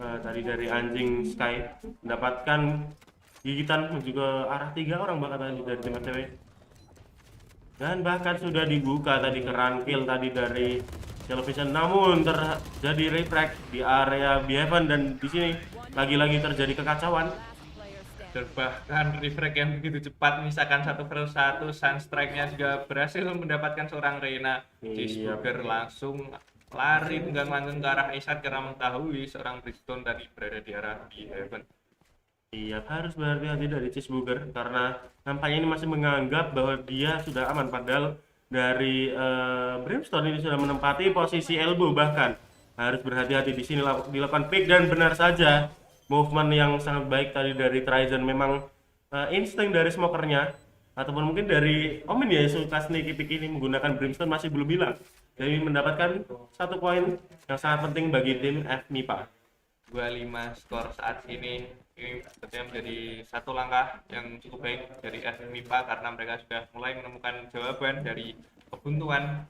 B: Tadi dari anjing Sky mendapatkan gigitan menuju ke arah 3 orang bahkan tadi dari tim FTP. Dan bahkan sudah dibuka tadi ke run kill tadi dari Television, namun terjadi refract di area Behaven, dan di sini lagi-lagi terjadi kekacauan.
A: Player standing.
C: Dan bahkan refract yang begitu cepat menyisakan 1-1, Sunstrike-nya juga berhasil mendapatkan seorang Reina.
B: Iya.
C: Cheeseburger langsung lari tunggang-langgang ke arah Isat karena mengetahui seorang Bridgestone tadi berada di arah Behaven.
B: Iya, harus berhati-hati dari Cheeseburger karena nampaknya ini masih menganggap bahwa dia sudah aman, padahal dari Brimstone ini sudah menempati posisi elbow, bahkan harus berhati-hati di sini dilakukan pick, dan benar saja movement yang sangat baik tadi dari Tryzen. Memang insting dari smokernya ataupun mungkin dari Omin ya, suka sneaky pick ini menggunakan Brimstone masih belum hilang, jadi mendapatkan 1 poin yang sangat penting bagi tim FMIPA.
C: 25 skor saat ini sepertinya menjadi satu langkah yang cukup baik dari FMIPA karena mereka sudah mulai menemukan jawaban dari kebuntuan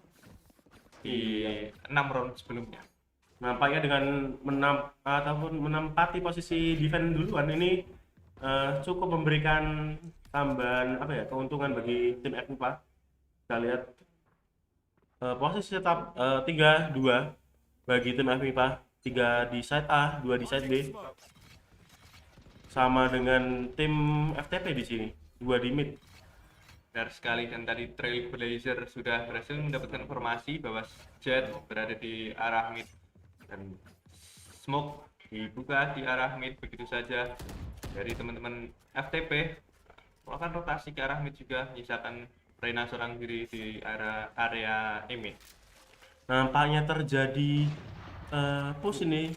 C: di 6 round sebelumnya.
B: Nampaknya dengan menempati posisi defense duluan ini cukup memberikan tambahan keuntungan bagi tim FMIPA. Kita lihat posisi tetap 3-2 bagi tim FMIPA, 3 di side A, 2 di side B. Sama dengan tim FTP di sini, 2 di mid.
C: Benar sekali, dan tadi Trailblazer sudah berhasil mendapatkan informasi bahwa Jet berada di arah mid dan Smoke dibuka di arah mid begitu saja dari teman-teman FTP. Melakukan rotasi ke arah mid juga, menyisakan Reina seorang diri di area mid.
B: Nampaknya terjadi push ini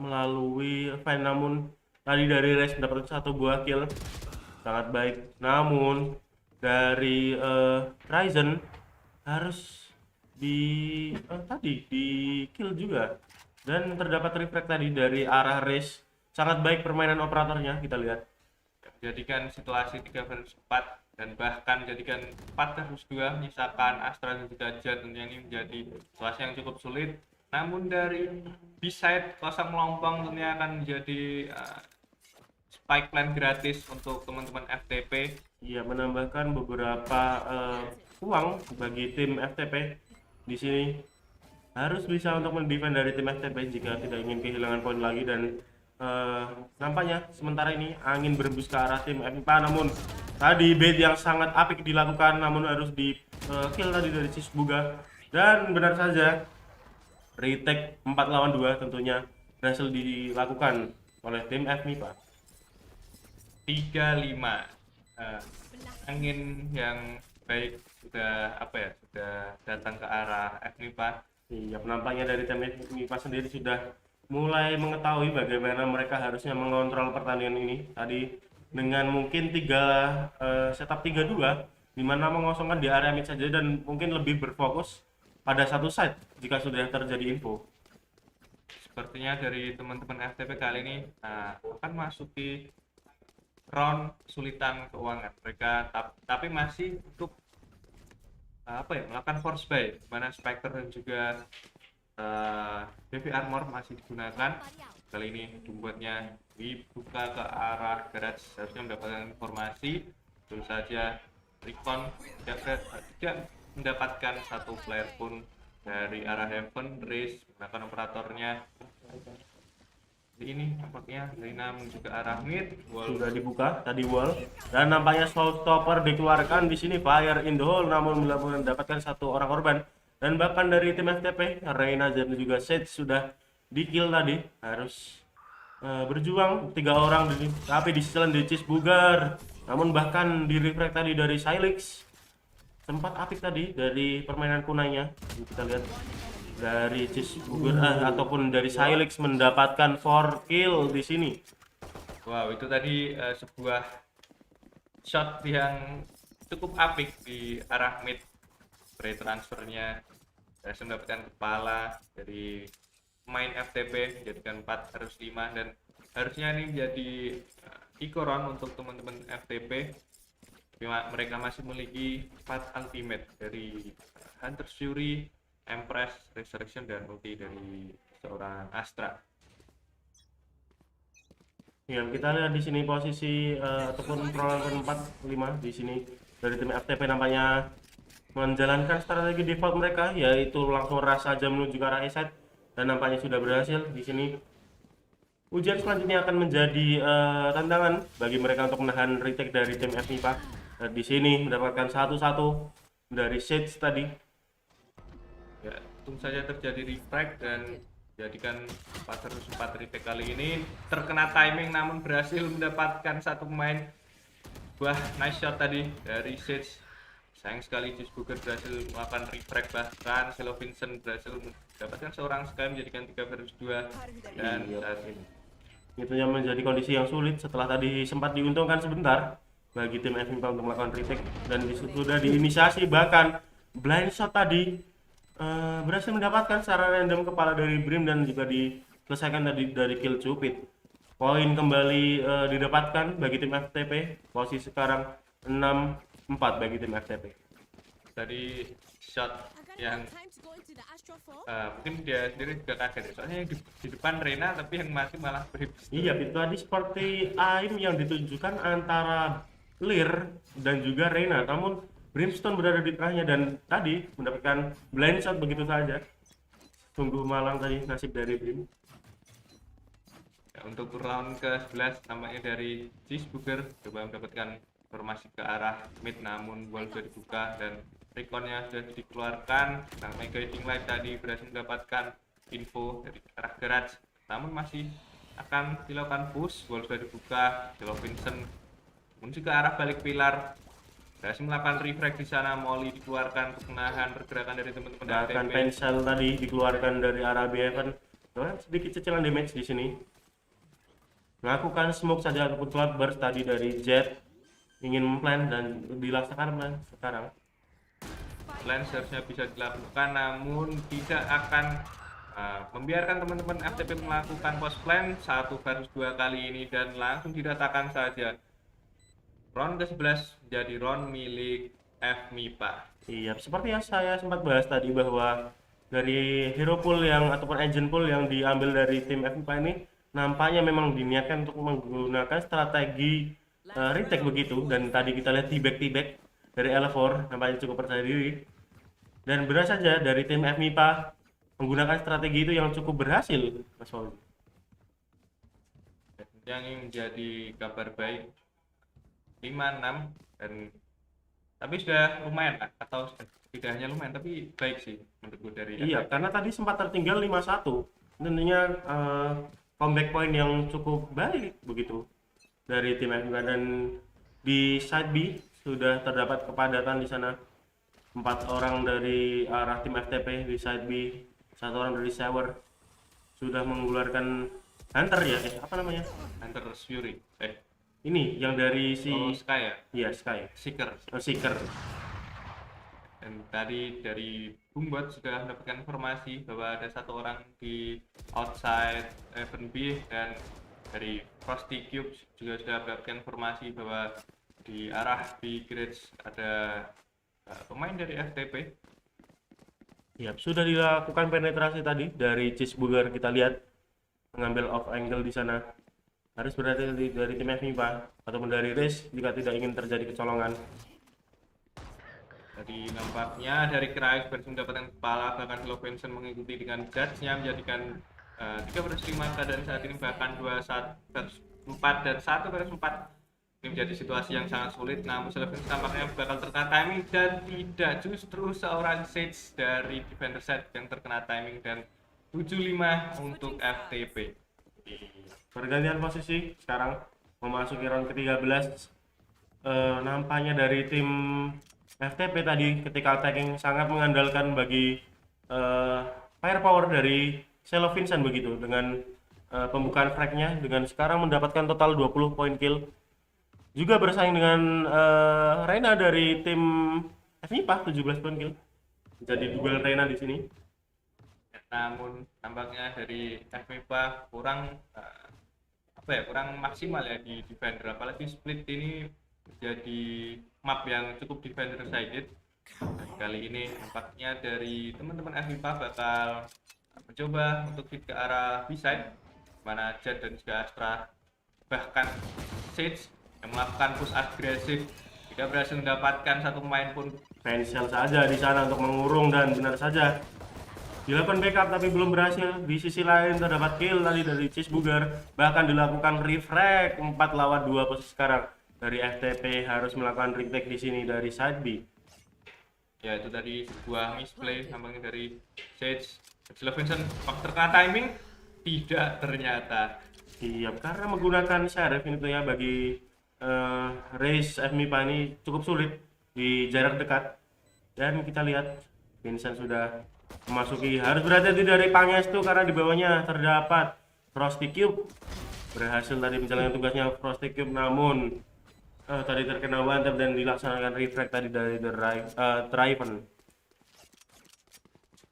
B: melalui Vine, namun tadi dari Rex mendapatkan 1 buah kill sangat baik, namun dari Ryzen harus di kill juga, dan terdapat reflect tadi dari arah Rex. Sangat baik permainan operatornya, kita lihat.
C: Jadikan situasi 3 versus 4 dan bahkan jadikan 4 versus 2, menyisakan Astra dan juga Jet. Tentunya ini menjadi situasi yang cukup sulit, namun dari B-side kosong melompong tentunya akan menjadi spike plan gratis untuk teman-teman FTP.
B: Iya, menambahkan beberapa uang bagi tim FTP di sini. Harus bisa untuk mendefend dari tim FTP jika tidak ingin kehilangan poin lagi, dan nampaknya sementara ini angin berembus ke arah tim FMIPA, namun tadi bait yang sangat apik dilakukan, namun harus di kill tadi dari Cheeseburger, dan benar saja retake 4 lawan 2 tentunya berhasil dilakukan oleh tim FMIPA.
C: 3-5. Angin yang baik sudah datang ke arah FMIPA.
B: Iya, nampaknya dari tim FMIPA sendiri sudah mulai mengetahui bagaimana mereka harusnya mengontrol pertandingan ini tadi dengan mungkin setup 3-2, di mana mengosongkan di area mid saja dan mungkin lebih berfokus pada satu side jika sudah terjadi info.
C: Sepertinya dari teman-teman FTP kali ini akan masuki round kesulitan keuangan mereka, tapi masih cukup melakukan force buy, di mana Spectre dan juga Heavy Armor masih digunakan Kali ini Bumbotnya dibuka ke arah garage, harusnya mendapatkan informasi. Tentu saja Recon tidak mendapatkan satu flare pun dari arah Heaven. Race menggunakan operatornya. Ini nampaknya Reina menuju ke arah mid. Wall
B: Sudah dibuka tadi wall, dan nampaknya showstopper dikeluarkan di sini, fire in the hole, namun belum mendapatkan satu orang korban. Dan bahkan dari tim FTP, Reina dan juga Sage sudah di kill tadi, harus berjuang 3 orang tapi di sisi di Cheeseburger. Namun bahkan di refrag tadi dari Silix sempat apik tadi dari permainan kunainya. Kita lihat dari Cheeseburger ataupun dari Silix mendapatkan 4 kill di sini.
C: Wow, itu tadi sebuah shot yang cukup apik di arah mid. Spray transfernya berhasil mendapatkan kepala dari main FTP, jadikan 4 harus 5, dan harusnya ini menjadi ikoron untuk teman-teman FTP. Mereka masih memiliki 4 ultimate dari Hunter Fury, Empress, Resurrection, dan ulti dari seorang Astra.
B: Ya, kita lihat di sini posisi ataupun perolehan 4-5 di sini dari tim FTP nampaknya menjalankan strategi default mereka, yaitu langsung rush saja menuju ke arah A side, dan nampaknya sudah berhasil. Di sini ujian selanjutnya akan menjadi tantangan bagi mereka untuk menahan retake dari tim FMIPA. Di sini mendapatkan 1-1 dari Sage tadi.
C: Ya, untung saja terjadi refrag dan jadikan 404 retake kali ini terkena timing, namun berhasil mendapatkan satu pemain. Wah, nice shot tadi dari Sage. Sayang sekali Cheeseburger berhasil melakukan refrag, bahkan Selo Vincent berhasil mendapatkan seorang sekali menjadikan 3 versus 2, dan saat ini
B: Itu yang menjadi kondisi yang sulit setelah tadi sempat diuntungkan sebentar bagi tim FMIPA untuk melakukan retake, dan sudah diinisiasi, bahkan blind shot tadi berhasil mendapatkan secara random kepala dari Brim dan juga diselesaikan tadi dari kill Cupid. Poin kembali didapatkan bagi tim FTP, posisi sekarang 6-4 bagi tim FTP.
C: tadi shot yang mungkin dia sendiri juga kaget ya, soalnya yang di depan Reina tapi yang mati malah Brim.
B: Iya, itu tadi seperti aim yang ditunjukkan antara Lear dan juga Reina, namun Brimstone berada di tengahnya dan tadi mendapatkan blind shot begitu saja. Sungguh malang tadi nasib dari Brim.
C: Ya, untuk round ke-11 nampaknya dari Cheeseburger coba mendapatkan informasi ke arah mid, namun wall sudah dibuka dan reconnya sudah dikeluarkan. Nah, Mega Guiding Light tadi berhasil mendapatkan info dari arah garage, namun masih akan dilakukan push. Wall sudah dibuka, Selo Vincent menuju ke arah balik pilar, berhasil melakukan refrag di sana. Molly dikeluarkan untuk menahan pergerakan dari teman-teman
B: Bahkan
C: FTP.
B: Pencil tadi dikeluarkan dari arah BFN. Sedikit cicilan damage di sini. Melakukan smoke saja ataupun cloud burst tadi dari Jet, ingin memplan dan dilaksanakan plan sekarang.
C: Plan seharusnya bisa dilakukan, namun tidak akan membiarkan teman-teman FTP melakukan post plan 1 versus 2 kali ini, dan langsung diratakan saja. Round ke-11 menjadi round milik FMIPA.
B: Iya, seperti yang saya sempat bahas tadi bahwa dari hero pool yang ataupun agent pool yang diambil dari tim FMIPA ini nampaknya memang diniatkan untuk menggunakan strategi retake begitu, dan tadi kita lihat tibek dari L4 nampaknya cukup percaya diri, dan benar saja dari tim FMIPA menggunakan strategi itu yang cukup berhasil, Mas Paul.
C: Yang ini menjadi kabar baik 5-6, dan tapi sudah lumayan lah, atau tidak hanya lumayan tapi baik sih menurutku dari
B: Iya, karena tadi sempat tertinggal 5-1. Tentunya comeback point yang cukup baik begitu dari tim FMIPA, dan di side B sudah terdapat kepadatan di sana. 4 orang dari arah tim FTP di side B, 1 orang dari Shower sudah mengeluarkan Hunter ya, apa namanya?
C: Hunter Fury.
B: Ini yang dari si
C: Sky ya?
B: Iya, Sky.
C: Seeker.
B: Seeker.
C: Dan tadi dari Bumbot sudah mendapatkan informasi bahwa ada 1 orang di outside F&B, dan dari Frosty Cube juga sudah mendapatkan informasi bahwa di arah B Grades ada pemain dari FTP.
B: Ya, sudah dilakukan penetrasi tadi dari Cheeseburger, kita lihat mengambil off angle di sana. Harus berhati-hati dari tim FMIPA ataupun dari Riz jika tidak ingin terjadi kecolongan.
C: Jadi nampaknya dari Kraif berhasil mendapatkan kepala, bahkan Slovenson mengikuti dengan judge-nya menjadikan 3/5 keadaan saat ini, bahkan 2/4 dan 1/4. Ini menjadi situasi yang sangat sulit, namun Slovenson tampaknya bakal terkena timing dan tidak, justru seorang Sage dari defender side yang terkena timing dan 75 untuk FTP.
B: Pergantian posisi sekarang memasuki round ke-13. Nampaknya dari tim FTP tadi ketika attacking sangat mengandalkan bagi firepower dari Selo Vincent begitu dengan pembukaan fragnya, dengan sekarang mendapatkan total 20 poin kill. Juga bersaing dengan Reina dari tim FMIPA 17 poin kill. Jadi duel Reina di sini.
C: Namun tampaknya dari FMIPA kurang kurang maksimal ya di defender, apalagi split ini jadi map yang cukup defender sided. Kali ini nampaknya dari teman-teman FMIPA bakal mencoba untuk hit ke arah B-side, mana Jet dan juga Astra bahkan Sage yang melakukan push agresif tidak berhasil mendapatkan satu pemain pun.
B: Pensel saja di sana untuk mengurung dan benar saja dilakukan backup tapi belum berhasil. Di sisi lain terdapat kill tadi dari Cheeseburger, bahkan dilakukan refrag 4 lawan 2 posisi sekarang dari FTP harus melakukan retake di sini dari side B.
C: Ya, itu tadi sebuah misplay nampaknya dari Sage. Slovenson terkena timing tidak ternyata.
B: Iya, karena menggunakan Sheriff ini tuh ya bagi race FMIPA ini cukup sulit di jarak dekat. Dan kita lihat Vincent sudah memasuki, harus berhati-hati dari Pangestu karena di bawahnya terdapat Frosty Cube. Berhasil tadi menjalankan tugasnya Frosty Cube, namun tadi terkena one tap dan dilaksanakan refrag tadi dari Driven.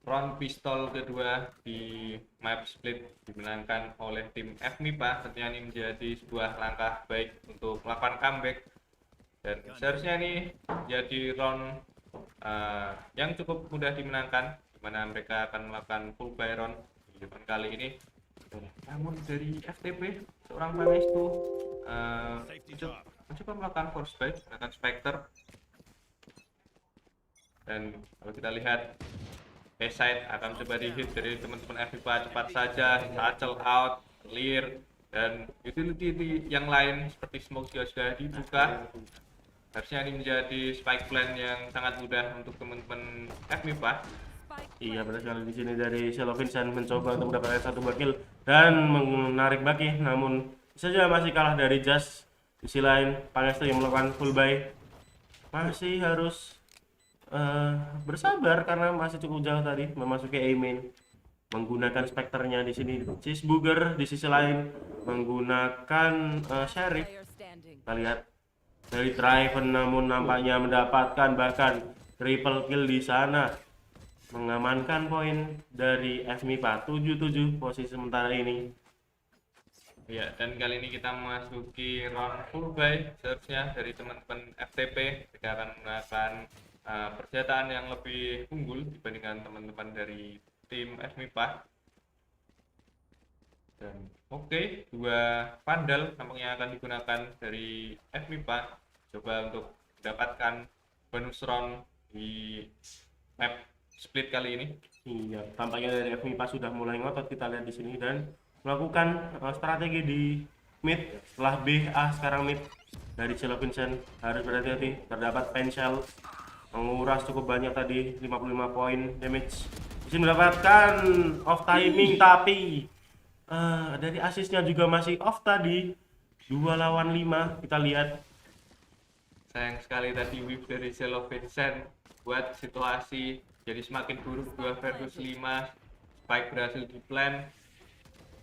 C: Round pistol kedua di map split dimenangkan oleh tim FMIPA. Tentunya ini menjadi sebuah langkah baik untuk melakukan comeback, dan seharusnya ini jadi round yang cukup mudah dimenangkan, di mana mereka akan melakukan full buy round di depan kali ini. Namun dari FTP seorang Pangestu mencoba melakukan force buy, melakukan Spectre, dan kalau kita lihat B-side akan coba di hit dari teman-teman FMIPA cepat saja, satchel out, clear, dan utility yang lain seperti smoke juga sudah dibuka. Harusnya ini menjadi spike plan yang sangat mudah untuk teman-teman FMIPA.
B: Iya, benar sekali. Di sini dari Selo Vincent mencoba untuk mendapatkan 1 kill dan menarik baki, namun saja masih kalah dari Just. Di sisi lain Pangestu yang melakukan full buy masih harus bersabar karena masih cukup jauh tadi memasuki A main menggunakan Spectre-nya. Di sini Cheeseburger di sisi lain menggunakan Sheriff. Kita lihat dari Driven, namun nampaknya mendapatkan bahkan triple kill di sana, mengamankan poin dari FMIPA 77 posisi sementara ini.
C: Ya, dan kali ini kita memasuki round full buy. Seharusnya dari teman-teman FTP kita akan menggunakan persenjataan yang lebih unggul dibandingkan teman-teman dari tim FMIPA. Dan oke, 2 vandal nampaknya akan digunakan dari FMIPA coba untuk mendapatkan bonus round di map split kali ini.
B: Iya, tampaknya dari FMIPA sudah mulai ngotot, kita lihat di sini, dan melakukan strategi di mid. Setelah B, A sekarang mid dari Selo Vincent. Harus berhati-hati, terdapat Pensel menguras cukup banyak tadi, 55 poin damage. Bisa mendapatkan off timing, tapi dari asisnya juga masih off tadi, 2 lawan 5. Kita lihat
C: Sayang sekali tadi whip dari Selo Vincent buat situasi jadi semakin buruk, 2 versus 5. Spike berhasil di plan,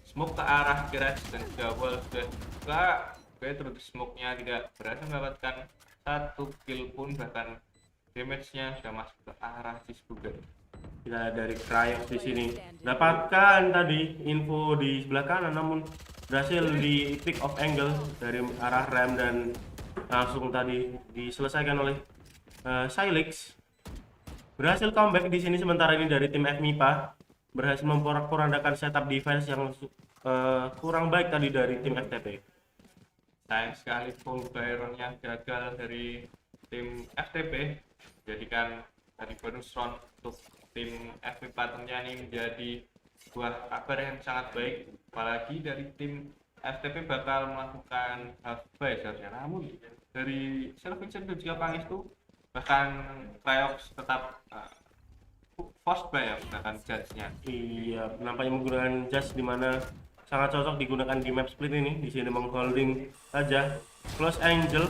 C: smoke ke arah Garage dan juga wall sudah buka. Terus smoke-nya tidak berhasil mendapatkan 1 kill pun, bahkan damage-nya sudah masuk ke arah Cheeseburger.
B: kita dari Cryos di sini dapatkan tadi info di sebelah kanan, namun berhasil di pick off angle dari arah rem dan langsung tadi diselesaikan oleh Silex. Berhasil comeback di sini sementara ini dari tim FMIPA, berhasil memporak-porandakan setup defense yang kurang baik tadi dari tim FTP.
C: Sayang sekali full Byron yang gagal dari tim FTP, jadikan dari bonus round untuk tim FMIPA tentunya ini menjadi sebuah kabar yang sangat baik, apalagi dari tim FTP bakal melakukan half buy seharusnya. Namun dari Selvincent dan juga Pangestu bahkan Cryox tetap force buy ya menggunakan judge-nya.
B: Iya, nampaknya menggunakan judge di mana sangat cocok digunakan di map split ini. Di sini mengholding saja Close Angel.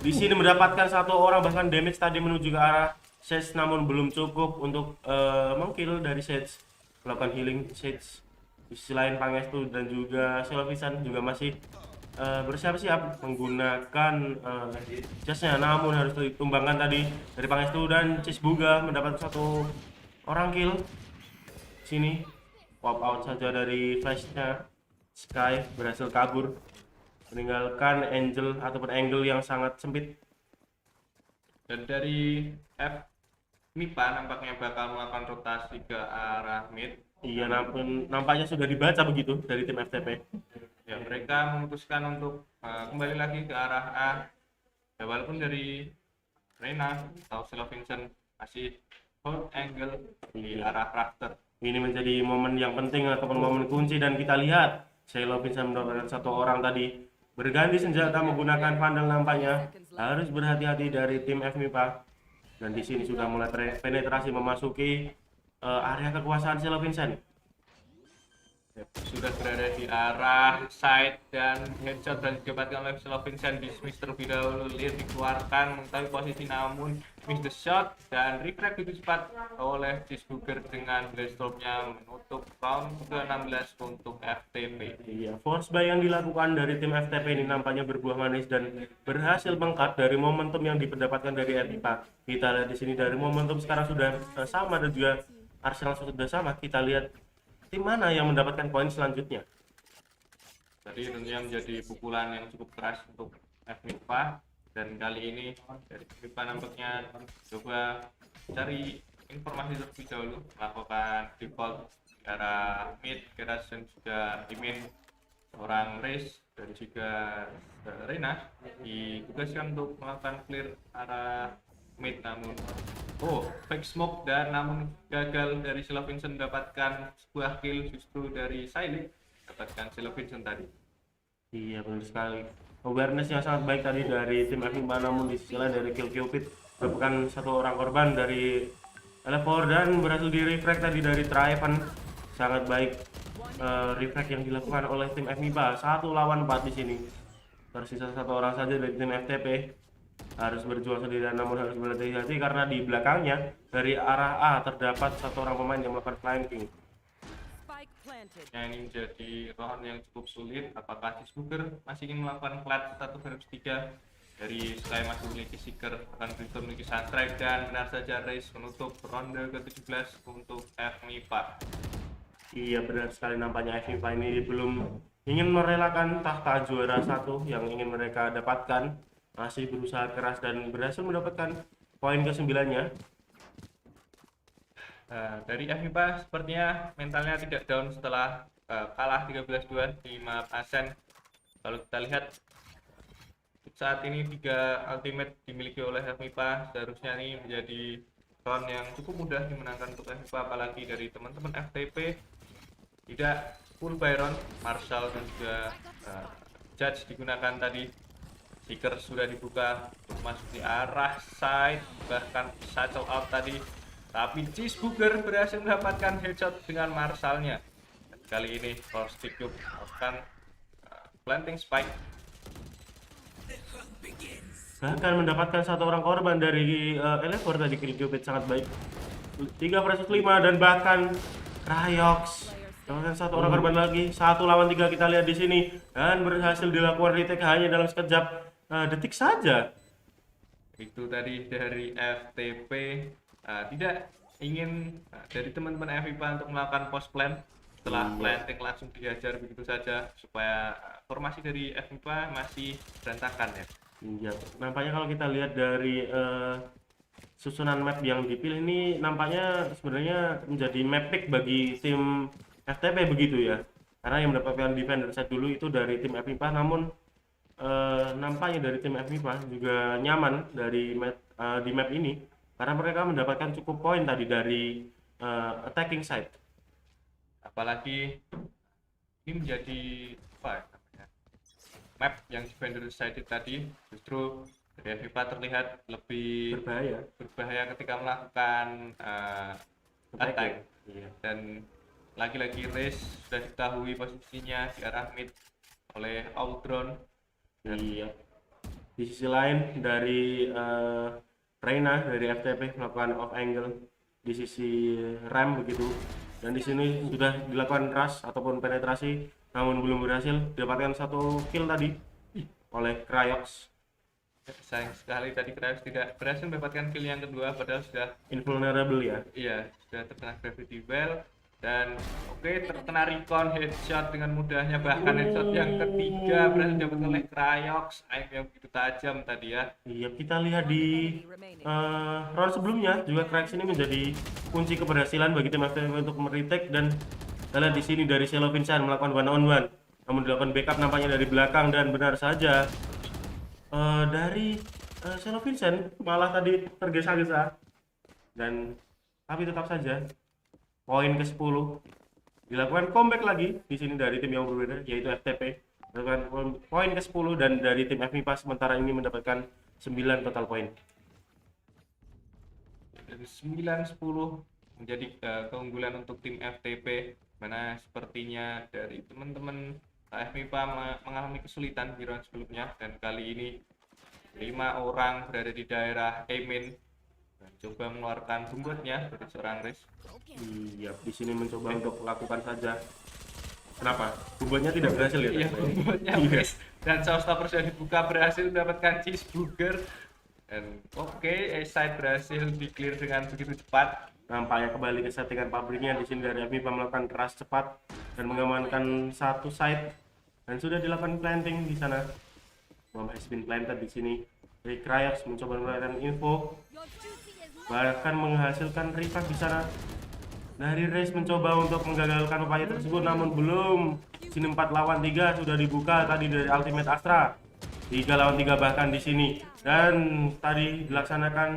B: Di sini mendapatkan satu orang, bahkan damage tadi menuju ke arah Sage, namun belum cukup untuk mengkill dari Sage, melakukan healing Sage. Di sisi lain Pangestu dan juga Selvincent juga masih bersiap-siap menggunakan judge-nya, namun harus ditumbangkan tadi dari Pangestu, dan Cheesebuga mendapat satu orang kill. Sini pop out saja dari flash-nya. Sky berhasil kabur meninggalkan Angel ataupun angle yang sangat sempit.
C: Dan dari FMIPA nampaknya bakal melakukan rotasi ke arah mid.
B: Iya, nampaknya sudah dibaca begitu dari tim FTP.
C: Ya, mereka memutuskan untuk kembali lagi ke arah A. Ya, walaupun dari Reyna atau Selvincent masih hold angle di arah Rafter.
B: Ini menjadi momen yang penting ataupun momen kunci, dan kita lihat Selvincent mendapatkan satu orang tadi berganti senjata menggunakan Vandal. Nampaknya harus berhati-hati dari tim FMIPA, dan di sini sudah mulai penetrasi memasuki area kekuasaan Selvincent.
C: Sudah berada di arah side dan headshot dan didapatkan oleh Selvincent. Dismiss terlebih dahulu, Lear dikeluarkan mengetahui posisi namun miss the shot, dan refract begitu cepat oleh Cheeseburger dengan blastropnya menutup round ke-16 untuk FTP.
B: Iya, force buy yang dilakukan dari tim FTP ini nampaknya berbuah manis dan berhasil mengkat dari momentum yang didapatkan dari FIPA. Kita lihat di sini dari momentum sekarang sudah sama, dan juga Arsenal sudah sama. Kita lihat tim mana yang mendapatkan poin selanjutnya.
C: Tadi tentunya menjadi pukulan yang cukup keras untuk FMIPA, dan kali ini dari FMIPA nampaknya coba cari informasi terlebih dahulu, melakukan default ke arah mid, keras, dan juga di main seorang Race dan juga Reyna ditugaskan untuk melakukan clear arah mid, namun fake smoke, dan namun gagal dari Selvincent mendapatkan sebuah kill justru dari Silent, dapatkan Selvincent tadi.
B: Iya, benar sekali. Awareness yang sangat baik tadi dari tim FIPA, namun di sisi lain dari Kill Cupid merupakan satu orang korban dari L4 dan berhasil di refract tadi dari Traven. Sangat baik refract yang dilakukan oleh tim FIPA. 1 lawan 4 di sini. Tersisa satu orang saja dari tim FTP. Harus berjuang sendirian, namun harus berhati-hati karena di belakangnya dari arah A terdapat satu orang pemain yang melakukan flanking.
A: Spike planted.
C: Yang ini menjadi round yang cukup sulit. Apakah Cheeseburger masih ingin melakukan plat 1 versus 3? Dari Sky masih memiliki Seeker, akan Brito memiliki Sunstrike, dan benar saja Race menutup ronde ke-17 untuk FMIPA.
B: Iya, benar sekali, nampaknya FIPA ini belum ingin merelakan tahta juara 1 yang ingin mereka dapatkan. Masih berusaha keras dan berhasil mendapatkan poin ke-9-nya.
C: Dari FMIPA sepertinya mentalnya tidak down setelah kalah 13-2 di map Ascent. Kalau kita lihat saat ini 3 ultimate dimiliki oleh FMIPA, seharusnya ini menjadi round yang cukup mudah dimenangkan untuk FMIPA, apalagi dari teman-teman FTP tidak full Byron, Marshall, dan juga Judge digunakan tadi. Seeker sudah dibuka untuk masuk di arah side, bahkan satchel out tadi, tapi Cheeseburger berhasil mendapatkan headshot dengan Marshallnya. Kali ini Frosty Cube akan planting spike,
B: Bahkan mendapatkan satu orang korban dari L4 tadi. Kill Cupid sangat baik. 3 versus 5, dan bahkan Cryox dapatkan satu orang korban lagi. 1 lawan 3 kita lihat di sini, dan berhasil dilakukan retake hanya dalam sekejap detik saja.
C: Itu tadi dari FTP tidak ingin dari teman-teman FIPA untuk melakukan post plan. Setelah planting langsung dihajar begitu saja, supaya formasi dari FIPA masih berantakan ya.
B: Iya, nampaknya kalau kita lihat dari susunan map yang dipilih ini, nampaknya sebenarnya menjadi map pick bagi tim FTP begitu ya. karena yang mendapatkan defender set dulu itu dari tim FIPA, namun nampaknya dari tim FIPA juga nyaman di map ini karena mereka mendapatkan cukup poin tadi dari attacking side.
C: Apalagi ini menjadi apa ya namanya, map yang defender sided tadi justru dari FIPA terlihat lebih berbahaya ketika melakukan attack.
B: Iya.
C: Dan lagi-lagi Raze sudah diketahui posisinya di arah mid oleh Audron.
B: Iya. Di sisi lain dari Reina dari FTP melakukan off angle di sisi RAM begitu, dan di sini sudah dilakukan rush ataupun penetrasi namun belum berhasil, dapatkan satu kill tadi oleh Cryox.
C: Sayang sekali tadi Kraus tidak berhasil mendapatkan kill yang kedua, padahal sudah
B: Invulnerable ya.
C: iya sudah terkena gravity well dan terkena recon headshot dengan mudahnya, bahkan headshot yang ketiga berhasil didapat oleh Cryox, aim yang begitu tajam tadi ya.
B: Iya, kita lihat di round sebelumnya juga Cryox ini menjadi kunci keberhasilan bagi tim FTP untuk meretake, dan kita lihat di sini dari Selo Vincent melakukan one on one namun dilakukan backup nampaknya dari belakang, dan benar saja dari Selo Vincent malah tadi tergesa-gesa, dan tapi tetap saja poin ke-10 dilakukan comeback lagi di sini dari tim yang berbeda yaitu FTP melakukan poin ke-10, dan dari tim FMIPA sementara ini mendapatkan 9 total poin.
C: Dan 9-10 menjadi keunggulan untuk tim FTP, mana sepertinya dari teman-teman FMIPA mengalami kesulitan di round sebelumnya, dan kali ini 5 orang berada di daerah A-main dan coba mengeluarkan bumbutnya dari seorang Raze.
B: Iya, di sini mencoba untuk melakukan saja. Kenapa? Bumbutnya tidak berhasil ya?
C: Iya, bumbutnya miss. Dan showstopper sudah dibuka, berhasil mendapatkan cheeseburger. Dan A-side berhasil di-clear dengan begitu cepat.
B: Nampaknya kembali ke settingan pabriknya di sini dari FMIPA melakukan rush cepat dan mengamankan satu side, dan sudah dilakukan planting di sana. Bomb has been planted di sini. Dari Cryox mencoba memberikan info, bahkan menghasilkan revive di sana. Dari Raze mencoba untuk menggagalkan upaya tersebut, namun belum. Sini 4 lawan 3 sudah dibuka tadi dari Ultimate Astra. 3 lawan 3 bahkan di sini, dan tadi dilaksanakan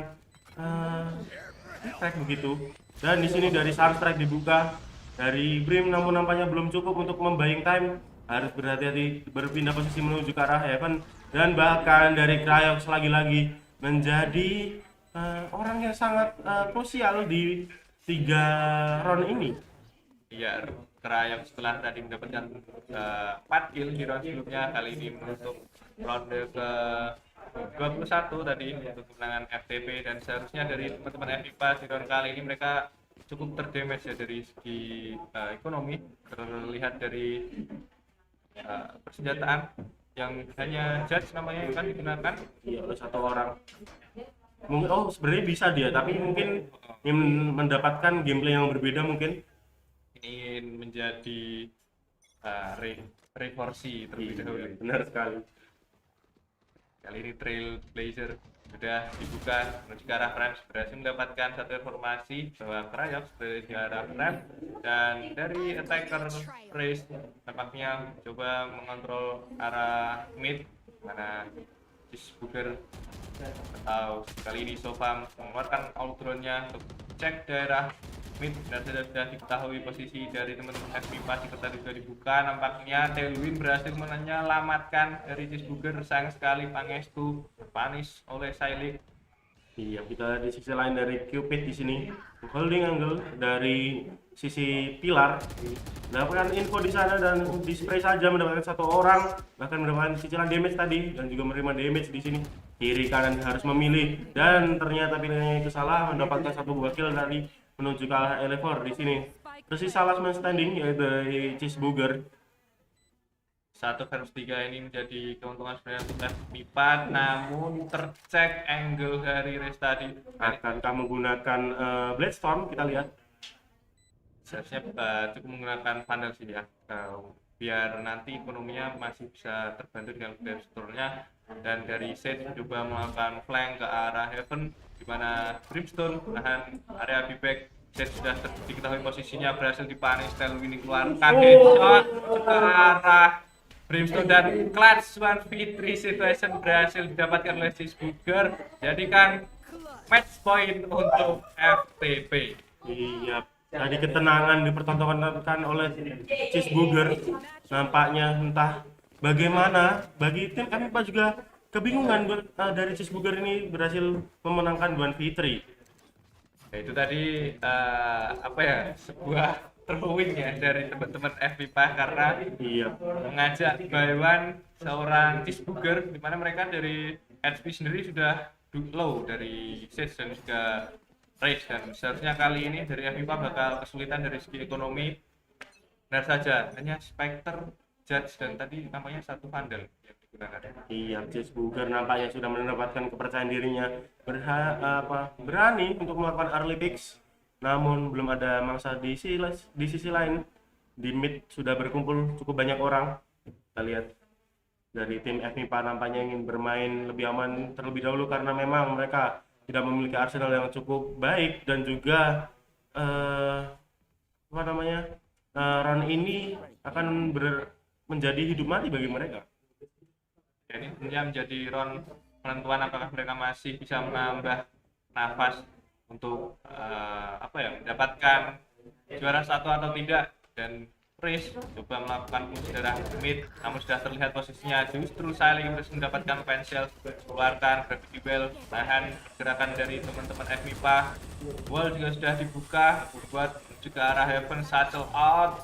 B: strike begitu. Dan di sini dari Sunstrike dibuka dari Brim, namun nampaknya belum cukup untuk membaying time. Harus berhati-hati berpindah posisi menuju ke arah Heaven, dan bahkan dari Cryox lagi-lagi menjadi orang yang sangat krusial di 3 round ini.
C: Iya, Cryox setelah tadi mendapatkan 4 kill di round sebelumnya, kali ini menutup ronde ke 21 tadi untuk kemenangan FTP, dan seharusnya dari teman-teman FIPA di round kali ini mereka cukup terdamage ya dari segi ekonomi, terlihat dari persenjataan yang hanya judge namanya kan digunakan.
B: Iya, oleh satu orang. Mungkin sebenarnya bisa dia, tapi mungkin ingin mendapatkan gameplay yang berbeda, mungkin
C: ingin menjadi reforsi terlebih dahulu.
B: Benar sekali.
C: Kali ini Trailblazer sudah dibuka menuju ke arah Rams, berhasil mendapatkan satu informasi bahwa Cryox berada di arah Rams, dan dari attacker Raze tampaknya coba mengontrol arah mid, mana Cheeseburger atau kali ini Sofa mengeluarkan outdrone-nya untuk cek daerah mid, dan sudah diketahui posisi dari teman-teman FIPA. Jika tadi sudah dibuka, nampaknya Tailwind berhasil menyelamatkan dari Cheeseburger. Sayang sekali Pangestu terpanis oleh Sailik.
B: Iya, kita di sisi lain dari Cupid di sini holding angle dari sisi pilar, mendapatkan info di sana dan di spray saja mendapatkan satu orang, bahkan mendapatkan cicilan damage tadi dan juga menerima damage di sini. Kiri kanan harus memilih, dan ternyata pilihannya itu salah, mendapatkan satu buah kill dari menuju ke arah Elevator di sini. Tersisa last man standing yaitu dari Cheeseburger.
C: 1 versus 3 ini menjadi keuntungan sebenarnya untuk FIPA, namun tercek angle dari Raze tadi.
B: Akankah menggunakan Bladestorm? Kita lihat.
C: Seharusnya cukup menggunakan Vandal sini ya, biar nanti ekonominya masih bisa terbantu dengan Brimstone-nya. Dan dari Sage coba melakukan flank ke arah Heaven, di mana Brimstone menahan area buyback Jet sudah diketahui posisinya, berhasil dipanis, style winning keluarkan headshot ke arah Brimstone dan clutch 1v3 situation berhasil didapatkan oleh Cheeseburger, jadikan match point untuk FTP.
B: Iya, tadi ketenangan dipertontonkan oleh Cheeseburger. Nampaknya entah bagaimana bagi tim FIPA juga kebingungan dari Cheeseburger ini berhasil memenangkan 1v3.
C: Ya, itu tadi sebuah throwing ya dari teman-teman FIPA karena
B: Iya,
C: mengajak Baywan seorang Cheeseburger, di mana mereka dari HP sendiri sudah low dari Sage dan juga Rage, dan seharusnya kali ini dari FIPA bakal kesulitan dari segi ekonomi. Benar saja, hanya Spectre, Judge, dan tadi namanya satu Vandal yang digunakan.
B: iya, Cheeseburger nampaknya sudah mendapatkan kepercayaan dirinya, berani untuk melakukan early picks. Namun belum ada mangsa di sisi lain. Di mid sudah berkumpul cukup banyak orang. Kita lihat dari tim FIPA nampaknya ingin bermain lebih aman terlebih dahulu karena memang mereka tidak memiliki arsenal yang cukup baik, dan juga round ini akan menjadi hidup mati bagi mereka.
C: Jadi tentunya menjadi round penentuan apakah mereka masih bisa menambah nafas untuk mendapatkan juara satu atau tidak. Dan Riz coba melakukan push darah mid, namun sudah terlihat posisinya justru Sailing harus mendapatkan pensel, keluarkan gravity well, tahan gerakan dari teman-teman FIPA. Wall juga sudah dibuka buat juga arah Heaven, Satchel out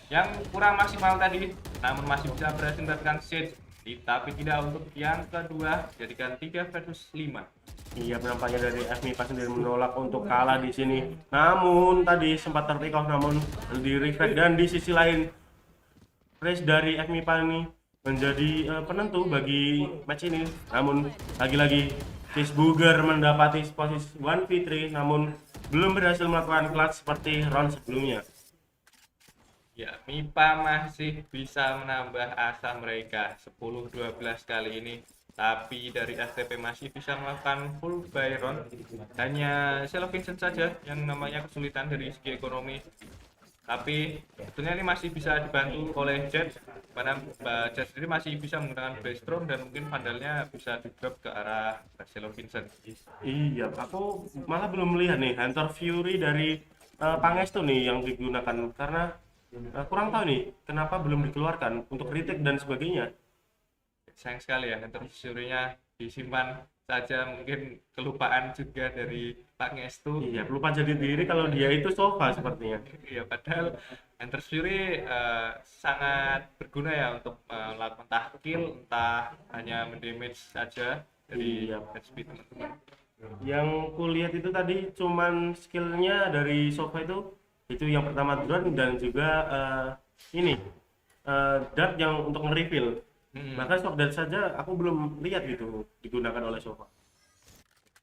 C: yang kurang maksimal tadi, namun masih bisa berhasil mendapatkan Siege, tapi tidak untuk yang kedua, jadikan 3 versus 5.
B: Iya, nampaknya dari FIPA sendiri menolak untuk kalah di sini. Namun tadi sempat terpick off, namun di reflect, dan di sisi lain race dari FIPA ini menjadi penentu bagi match ini. Namun lagi-lagi Cheeseburger mendapati posisi 1v3, namun belum berhasil melakukan clutch seperti round sebelumnya.
C: Ya, MIPA masih bisa menambah asa mereka 10-12 kali ini, tapi dari FTP masih bisa melakukan full buy round. Hanya Selo Vincent saja yang namanya kesulitan dari segi ekonomi, tapi sebetulnya ini masih bisa dibantu oleh Jet, mana Jet sendiri masih bisa menggunakan Baystrom dan mungkin Vandalnya bisa di drop ke arah Selo Vincent.
B: Iya, aku malah belum melihat nih Hunter Fury dari Pangestu nih yang digunakan, karena kurang tahu nih kenapa belum dikeluarkan untuk retake dan sebagainya.
C: Sayang sekali ya, Hunter Fury-nya disimpan saja, mungkin kelupaan juga dari Pak Ngestu.
B: Iya, lupa jadi diri kalau dia itu sofa sepertinya.
C: Iya, padahal Hunter Fury sangat berguna ya untuk melakukan entah kill, entah hanya mendamage saja dari HP teman-teman.
B: Yang kulihat itu tadi cuman skillnya dari sofa itu yang pertama drone, dan juga dart yang untuk nge-reveal. Bahkan shock dart saja aku belum lihat gitu digunakan oleh sofa.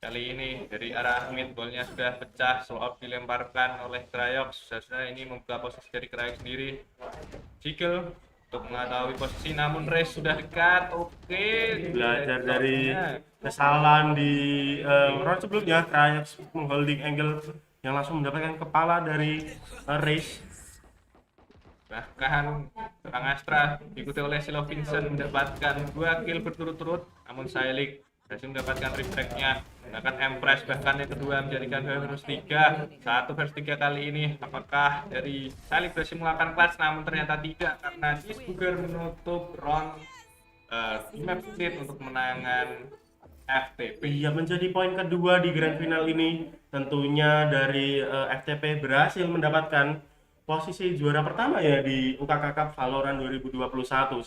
C: Kali ini dari arah mid ballnya sudah pecah, slow out dilemparkan oleh Cryox. Seharusnya ini membuka posisi dari Cryox sendiri. Jiggle untuk mengetahui posisi, namun race sudah dekat. Oke,
B: Belajar dari kesalahan di round sebelumnya, Cryox mengholding angle yang langsung mendapatkan kepala dari race.
C: Bahkan Bang Astra diikuti oleh Silo Vincent mendapatkan 2 kill berturut-turut, namun Sailing berhasil mendapatkan reflect-nya, menggunakan Empress, bahkan yang kedua menjadikan 2 versus 3. 1 versus 3 kali ini, apakah dari Sailing berhasil melakukan clutch? Namun ternyata tidak, karena Cheeseburger menutup round map split untuk menangan FTP.
B: Iya, menjadi poin kedua di grand final ini. Tentunya dari FTP berhasil mendapatkan posisi juara pertama ya di UKK Cup Valorant 2021.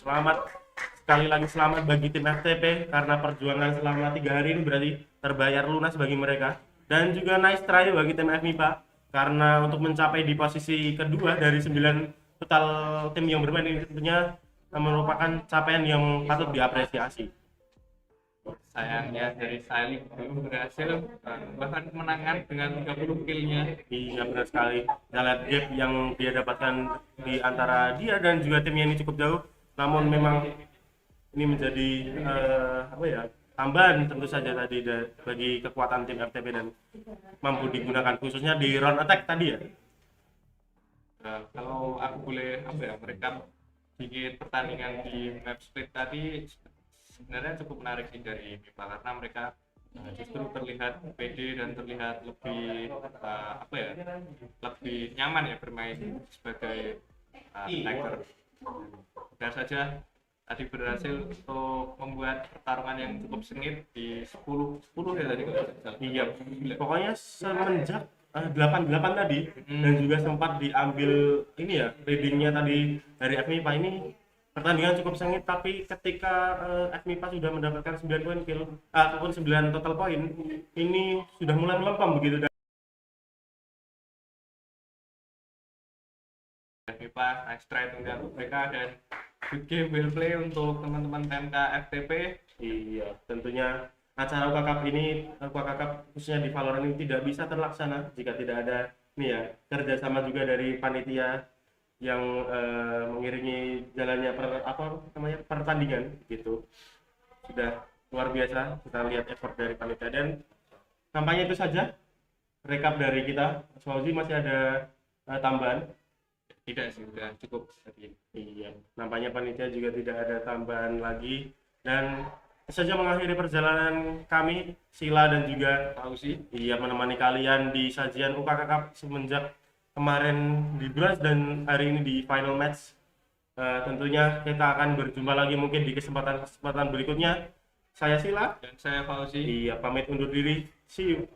B: Sekali lagi selamat bagi tim FTP karena perjuangan selama 3 hari ini berarti terbayar lunas bagi mereka, dan juga nice try bagi tim FMIPA karena untuk mencapai di posisi kedua dari 9 total tim yang bermain ini tentunya merupakan capaian yang patut diapresiasi.
C: Sayangnya dari Sailing belum berhasil bahkan kemenangan dengan 30 killnya.
B: Iya, benar sekali. Kita lihat gap yang dia dapatkan di antara dia dan juga timnya ini cukup jauh. Namun memang ini menjadi tambahan tentu saja tadi bagi kekuatan tim RTP dan mampu digunakan khususnya di round attack tadi ya.
C: Nah, kalau aku boleh merekap sedikit pertandingan di map split tadi, sebenarnya cukup menarik sih dari MIPA karena mereka justru terlihat pede dan terlihat lebih lebih nyaman ya bermain sebagai attacker. Dan saja tadi berhasil untuk membuat pertarungan yang cukup sengit di 10 ya tadi kalau tidak salah.
B: Iya, pokoknya semenjak 88 tadi dan juga sempat diambil ini ya leadingnya tadi dari FMIPA ini, pertandingan cukup sengit, tapi ketika FMIPA sudah mendapatkan 9 poin kill ataupun 9 total poin, ini sudah mulai melempem begitu. Dan
C: FMIPA nice try untuk mereka dan good game well play untuk teman-teman TMK FTP.
B: iya, tentunya acara UKA Cup ini, UKA Cup khususnya di Valorant ini tidak bisa terlaksana jika tidak ada nih ya kerjasama juga dari panitia yang mengiringi jalannya pertandingan gitu. Sudah luar biasa kita lihat effort dari panitia, dan nampaknya itu saja rekap dari kita. Mas Fauzi, masih ada tambahan?
C: Tidak sih, sudah cukup tadi.
B: Iya, nampaknya panitia juga tidak ada tambahan lagi, dan saja mengakhiri perjalanan kami, Sila dan juga
C: Fauzi.
B: Iya, menemani kalian di sajian UKA Cup semenjak kemarin di Bras dan hari ini di final match. Tentunya kita akan berjumpa lagi mungkin di kesempatan berikutnya. Saya Sila.
C: Dan saya Fauzi.
B: Iya, pamit undur diri. See you.